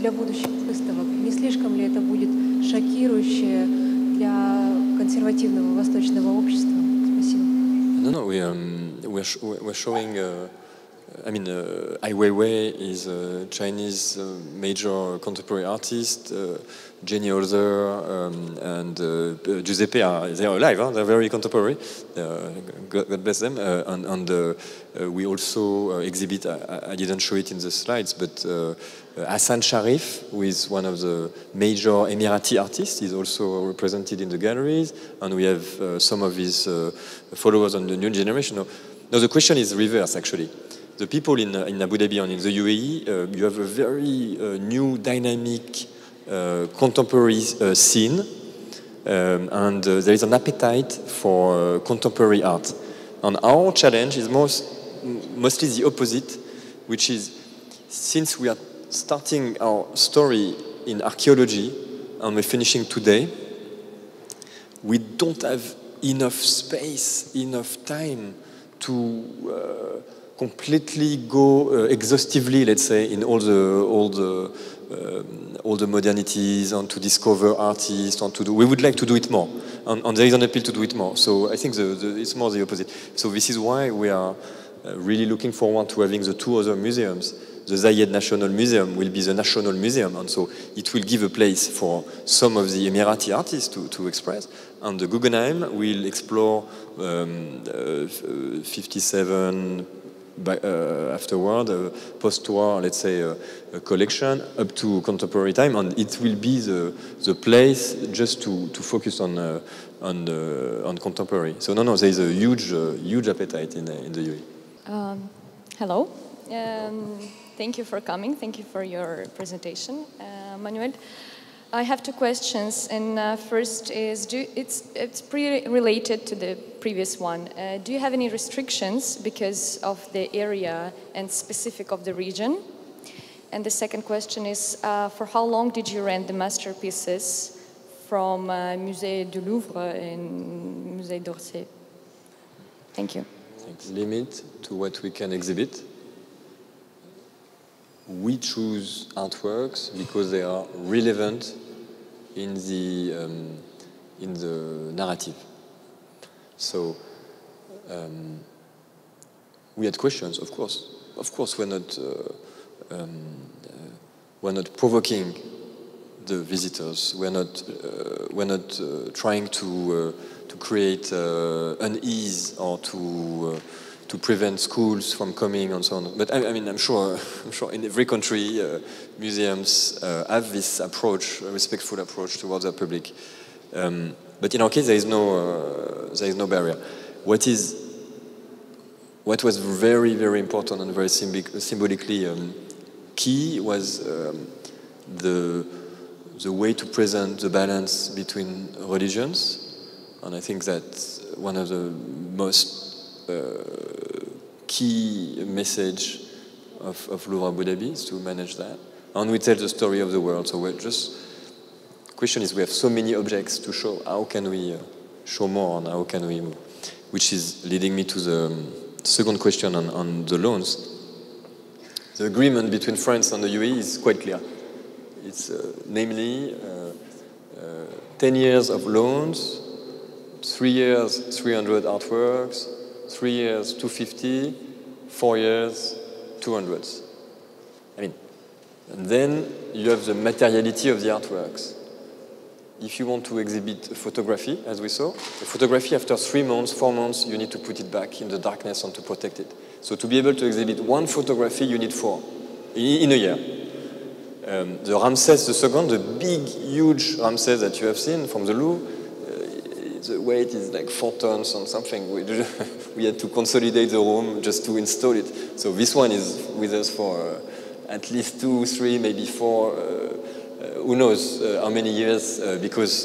для будущих выставок? Не слишком ли это будет шокирующе для консервативного восточного общества? Спасибо. No, we're showing. Ai Weiwei is a Chinese major contemporary artist. Jenny Holzer and Giuseppe they're alive. Huh? They're very contemporary. God bless them. We also exhibit. I didn't show it in the slides, but Hassan Sharif, who is one of the major Emirati artists, is also represented in the galleries, and we have some of his followers on the new generation. Now the question is reverse, actually. the people in Abu Dhabi and in the UAE, you have a very new, dynamic, contemporary scene, and there is an appetite for contemporary art. And our challenge is mostly the opposite, which is, since we are starting our story in archaeology and we're finishing today, we don't have enough space, enough time to completely go exhaustively, let's say, in all the modernities, and to discover artists, and to do. We would like to do it more, and there is an appeal to do it more. So I think it's more the opposite. So this is why we are really looking forward to having the two other museums. The Zayed National Museum will be the national museum, and so it will give a place for some of the Emirati artists to express. And the Guggenheim will explore 57 afterward, post-war, let's say, a collection up to contemporary time, and it will be the place just to focus on contemporary. So no, there is a huge appetite in the UAE. Hello. Thank you for coming. Thank you for your presentation, Manuel. I have two questions, and first is, it's pretty related to the previous one. Do you have any restrictions because of the area and specific of the region? And the second question is, for how long did you rent the masterpieces from Musée du Louvre and Musée d'Orsay? Thank you. Limit to what we can exhibit. We choose artworks because they are relevant in the narrative. So we had questions, of course. Of course, we're not provoking the visitors. We're not trying to create unease or to prevent schools from coming and so on. But I mean, I'm sure in every country, museums have this approach, a respectful approach towards the public. But in our case, there is no barrier. What was very, very important and very symbolically key was the way to present the balance between religions, and I think that's one of the most key message of Louvre Abu Dhabi is to manage that. And we tell the story of the world. So we're just, question is, we have so many objects to show. How can we show more, and how can we move? Which is leading me to the second question on the loans. The agreement between France and the UAE is quite clear. It's namely 10 years of loans, 3 years, 300 artworks, 3 years, 250, 4 years, 200. I mean, and then you have the materiality of the artworks. If you want to exhibit photography, as we saw, the photography after 3 months, 4 months, you need to put it back in the darkness and to protect it. So to be able to exhibit one photography, you need 4 in a year. The Ramses II, the big, huge Ramses that you have seen from the Louvre, the weight is like 4 tons or something. We had to consolidate the room just to install it. So this one is with us for at least 2, 3, maybe 4, who knows how many years, because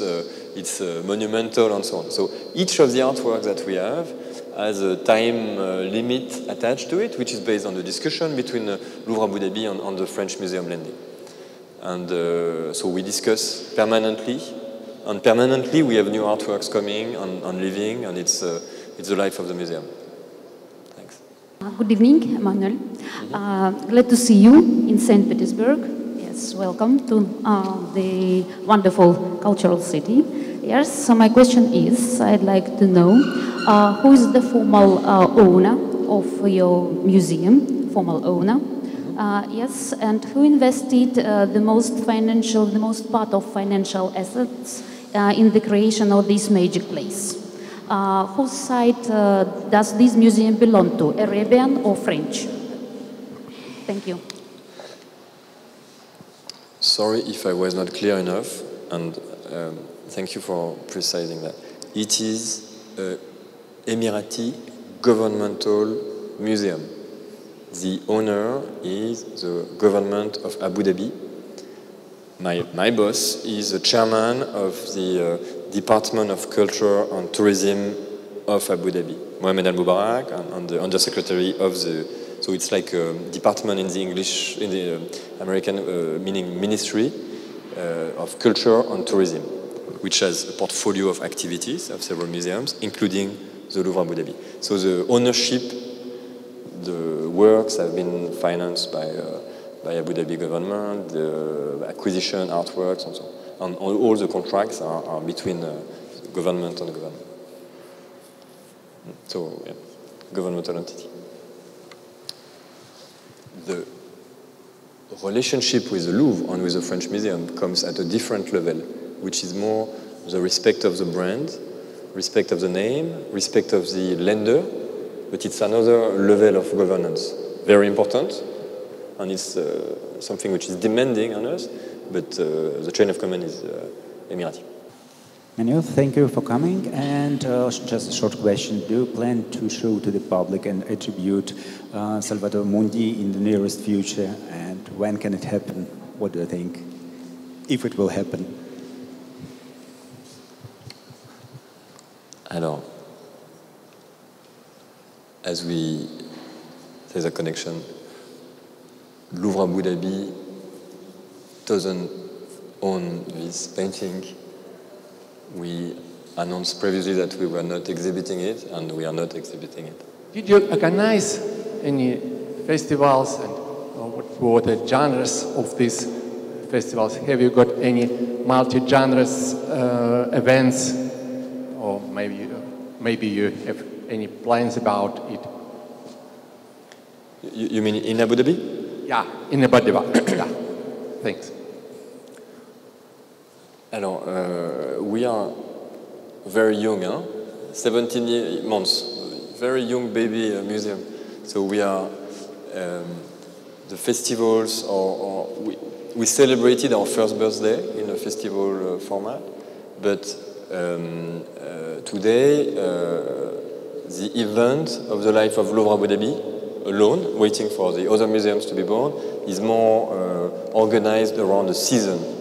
it's monumental and so on. So each of the artworks that we have has a time limit attached to it, which is based on the discussion between Louvre Abu Dhabi and the French Museum Landing. And so we discuss permanently. And permanently, we have new artworks coming and living, and it's the life of the museum. Thanks. Good evening, Emmanuel. Glad to see you in St. Petersburg. Yes, welcome to the wonderful cultural city. Yes, so my question is, I'd like to know who is the formal owner of your museum, formal owner? Yes, and who invested the most part of financial assets in the creation of this magic place? Whose side does this museum belong to, Arabian or French? Thank you. Sorry if I was not clear enough, and thank you for precising that. It is an Emirati governmental museum. the owner is the government of Abu Dhabi. My boss is the chairman of the Department of Culture and Tourism of Abu Dhabi. Mohamed Al-Mubarak, and the undersecretary of the, so it's like a department in the English, in the American, meaning Ministry of Culture and Tourism, which has a portfolio of activities of several museums, including the Louvre Abu Dhabi. So the ownership, the works have been financed by Abu Dhabi government, the acquisition, artworks, and so on. And all the contracts are between government and government. So, yeah, governmental entity. The relationship with the Louvre and with the French Museum comes at a different level, which is more the respect of the brand, respect of the name, respect of the lender, but it's another level of governance. Very important, and it's something which is demanding on us, but the chain of command is Emirati. Manuel, thank you for coming. And just a short question. Do you plan to show to the public and attribute Salvator Mundi in the nearest future? And when can it happen? What do you think? If it will happen? Alors, as we, there's a connection. Louvre Abu Dhabi doesn't own this painting. We announced previously that we were not exhibiting it, and we are not exhibiting it. Did you organize any festivals, and what were the genres of these festivals? Have you got any multi-genres events, or maybe you have any plans about it? You mean in Abu Dhabi? Yeah, in Abu Dhabi. Yeah. Thanks. Alors, we are very young, 17 months, very young baby museum. So we are, the festivals, we celebrated our first birthday in a festival format, but today, the event of the life of Louvre Abu Dhabi, alone, waiting for the other museums to be born, is more organized around the season.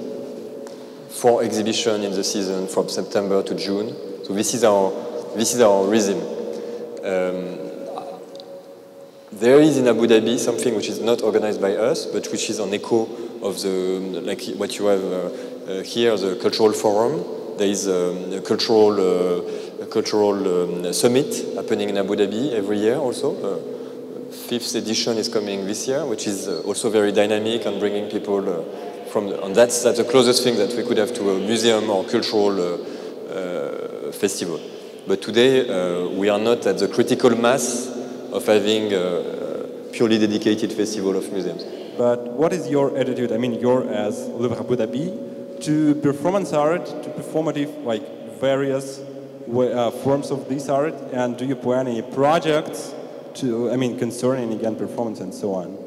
4 exhibitions in the season from September to June. So this is our rhythm. There is in Abu Dhabi something which is not organized by us, but which is an echo of the, like what you have here, the cultural forum. There is a cultural summit happening in Abu Dhabi every year also. 5th edition is coming this year, which is also very dynamic and bringing people and that's the closest thing that we could have to a museum or cultural festival. But today, we are not at the critical mass of having a purely dedicated festival of museums. But what is your attitude, I mean, you're as Louvre Abu Dhabi, to performance art, to performative, like various forms of this art, and do you plan any projects to, I mean, concerning, again, performance and so on?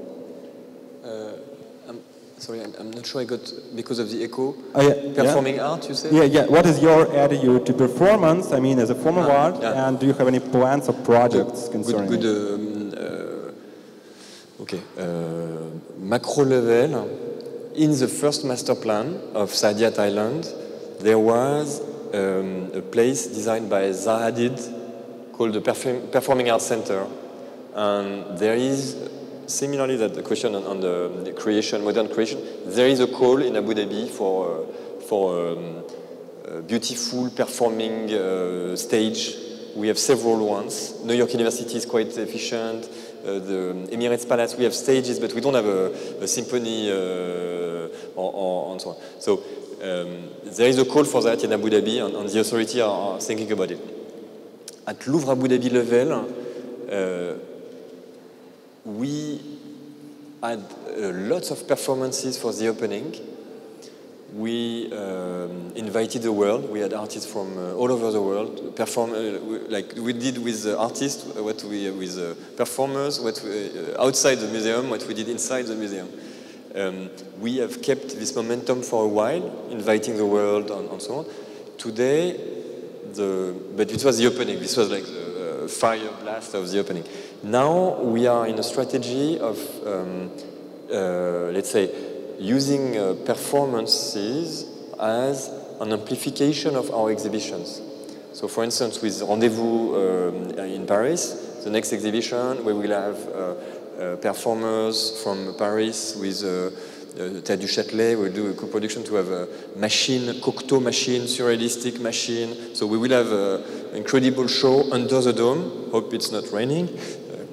Sorry, I'm not sure I got, because of the echo, yeah, performing art, you said? Yeah. What is your attitude to performance, I mean, as a form of art, and do you have any plans or projects concerning Okay. Macro level, in the first master plan of Saadia, Thailand, there was a place designed by Zaha Hadid called the Performing Arts Center. And there is, similarly that the question on the creation, modern creation, there is a call in Abu Dhabi for a beautiful performing stage. We have several ones. New York University is quite efficient. The Emirates Palace, we have stages, but we don't have a symphony and so on. So there is a call for that in Abu Dhabi, and the authorities are thinking about it. At Louvre Abu Dhabi level, we had lots of performances for the opening. We invited the world. We had artists from all over the world to perform, like we did with artists, with performers, outside the museum, what we did inside the museum. We have kept this momentum for a while, inviting the world and so on. Today, but it was the opening. This was like the fire blast of the opening. Now we are in a strategy of, let's say, using performances as an amplification of our exhibitions. So for instance, with Rendezvous in Paris, the next exhibition, we will have performers from Paris with Théâtre du Châtelet. We'll do a co-production to have a machine, Cocteau machine, surrealistic machine. So we will have an incredible show under the dome. Hope it's not raining.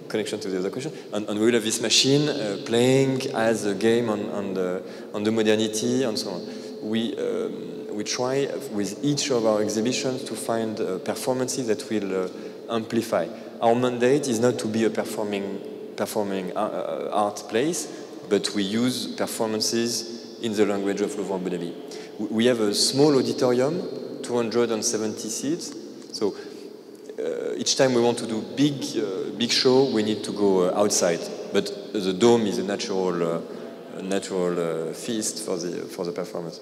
Connection to the other question. And we will have this machine playing as a game on the modernity and so on. We try with each of our exhibitions to find performances that will amplify. Our mandate is not to be a performing art place, but we use performances in the language of Louvre Abu Dhabi. We have a small auditorium, 270 seats. So each time we want to do big show, we need to go outside. But the dome is a natural feast for the performance.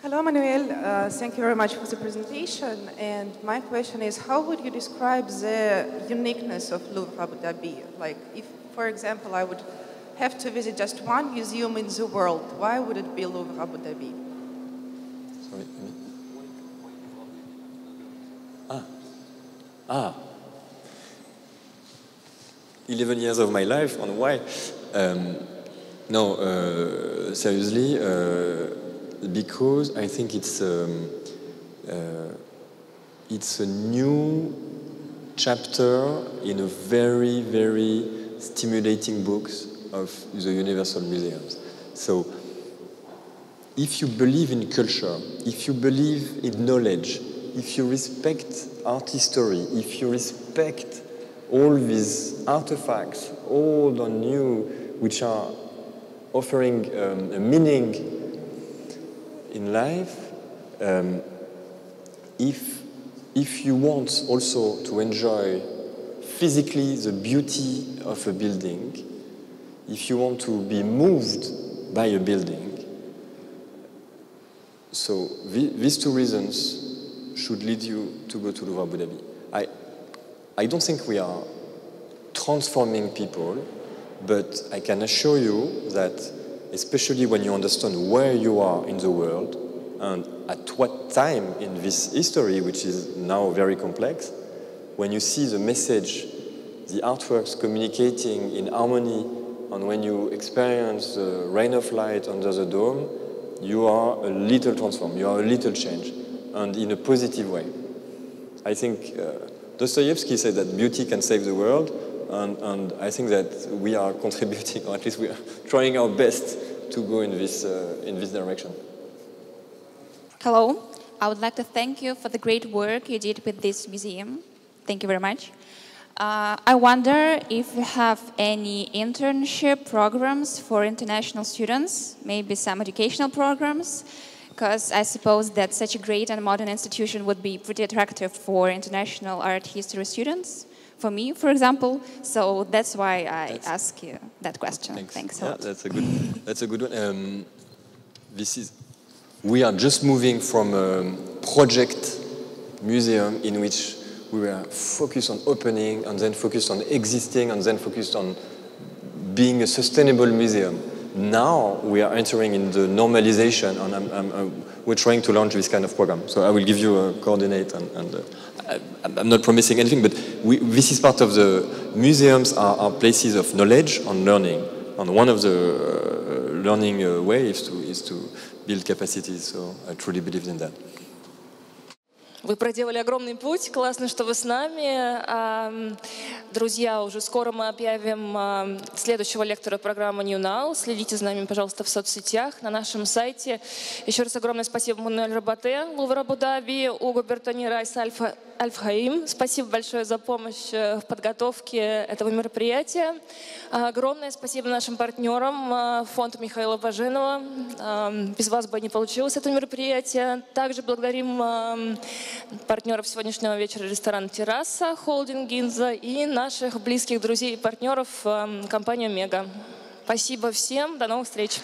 Hello, Manuel. Thank you very much for the presentation. And my question is, how would you describe the uniqueness of Louvre Abu Dhabi? Like, if, for example, I would have to visit just one museum in the world, why would it be Louvre Abu Dhabi? Sorry. 11 years of my life, on why? No, seriously. Because I think it's a new chapter in a very, very stimulating books of the Universal Museums. So if you believe in culture, if you believe in knowledge, if you respect art history, if you respect all these artifacts, old and new, which are offering a meaning in life, if you want also to enjoy physically the beauty of a building, if you want to be moved by a building, so these two reasons should lead you to go to Louvre Abu Dhabi. I don't think we are transforming people, but I can assure you that especially when you understand where you are in the world and at what time in this history, which is now very complex, when you see the message, the artworks communicating in harmony, and when you experience the rain of light under the dome, you are a little transformed, you are a little changed, and in a positive way. I think Dostoevsky said that beauty can save the world, and I think that we are contributing, or at least we are trying our best to go in this direction. Hello. I would like to thank you for the great work you did with this museum. Thank you very much. I wonder if you have any internship programs for international students, maybe some educational programs, because I suppose that such a great and modern institution would be pretty attractive for international art history students. For me, for example, so that's why I ask you that question. Thanks a lot. That's a good one. We are just moving from a project museum in which we were focused on opening, and then focused on existing, and then focused on being a sustainable museum. Now we are entering in the normalization, and we're trying to launch this kind of program. So I will give you a coordinate, and I'm not promising anything, but this is part of the museums are places of knowledge and learning. And one of the learning ways is to build capacities. So I truly believe in that. Вы проделали огромный путь, классно, что вы с нами. Друзья, уже скоро мы объявим следующего лектора программы New Now. Следите за нами, пожалуйста, в соцсетях, на нашем сайте. Еще раз огромное спасибо Мануэль Рабате, Лувр Абу Даби, Уго Бертони, Райс Аль-Фахаим. Спасибо большое за помощь в подготовке этого мероприятия. Огромное спасибо нашим партнерам, фонду Михаила Баженова. Без вас бы не получилось это мероприятие. Также благодарим партнеров сегодняшнего вечера ресторан «Терраса», холдинг «Гинза» и наших близких друзей и партнеров компанию «Мега». Спасибо всем, до новых встреч!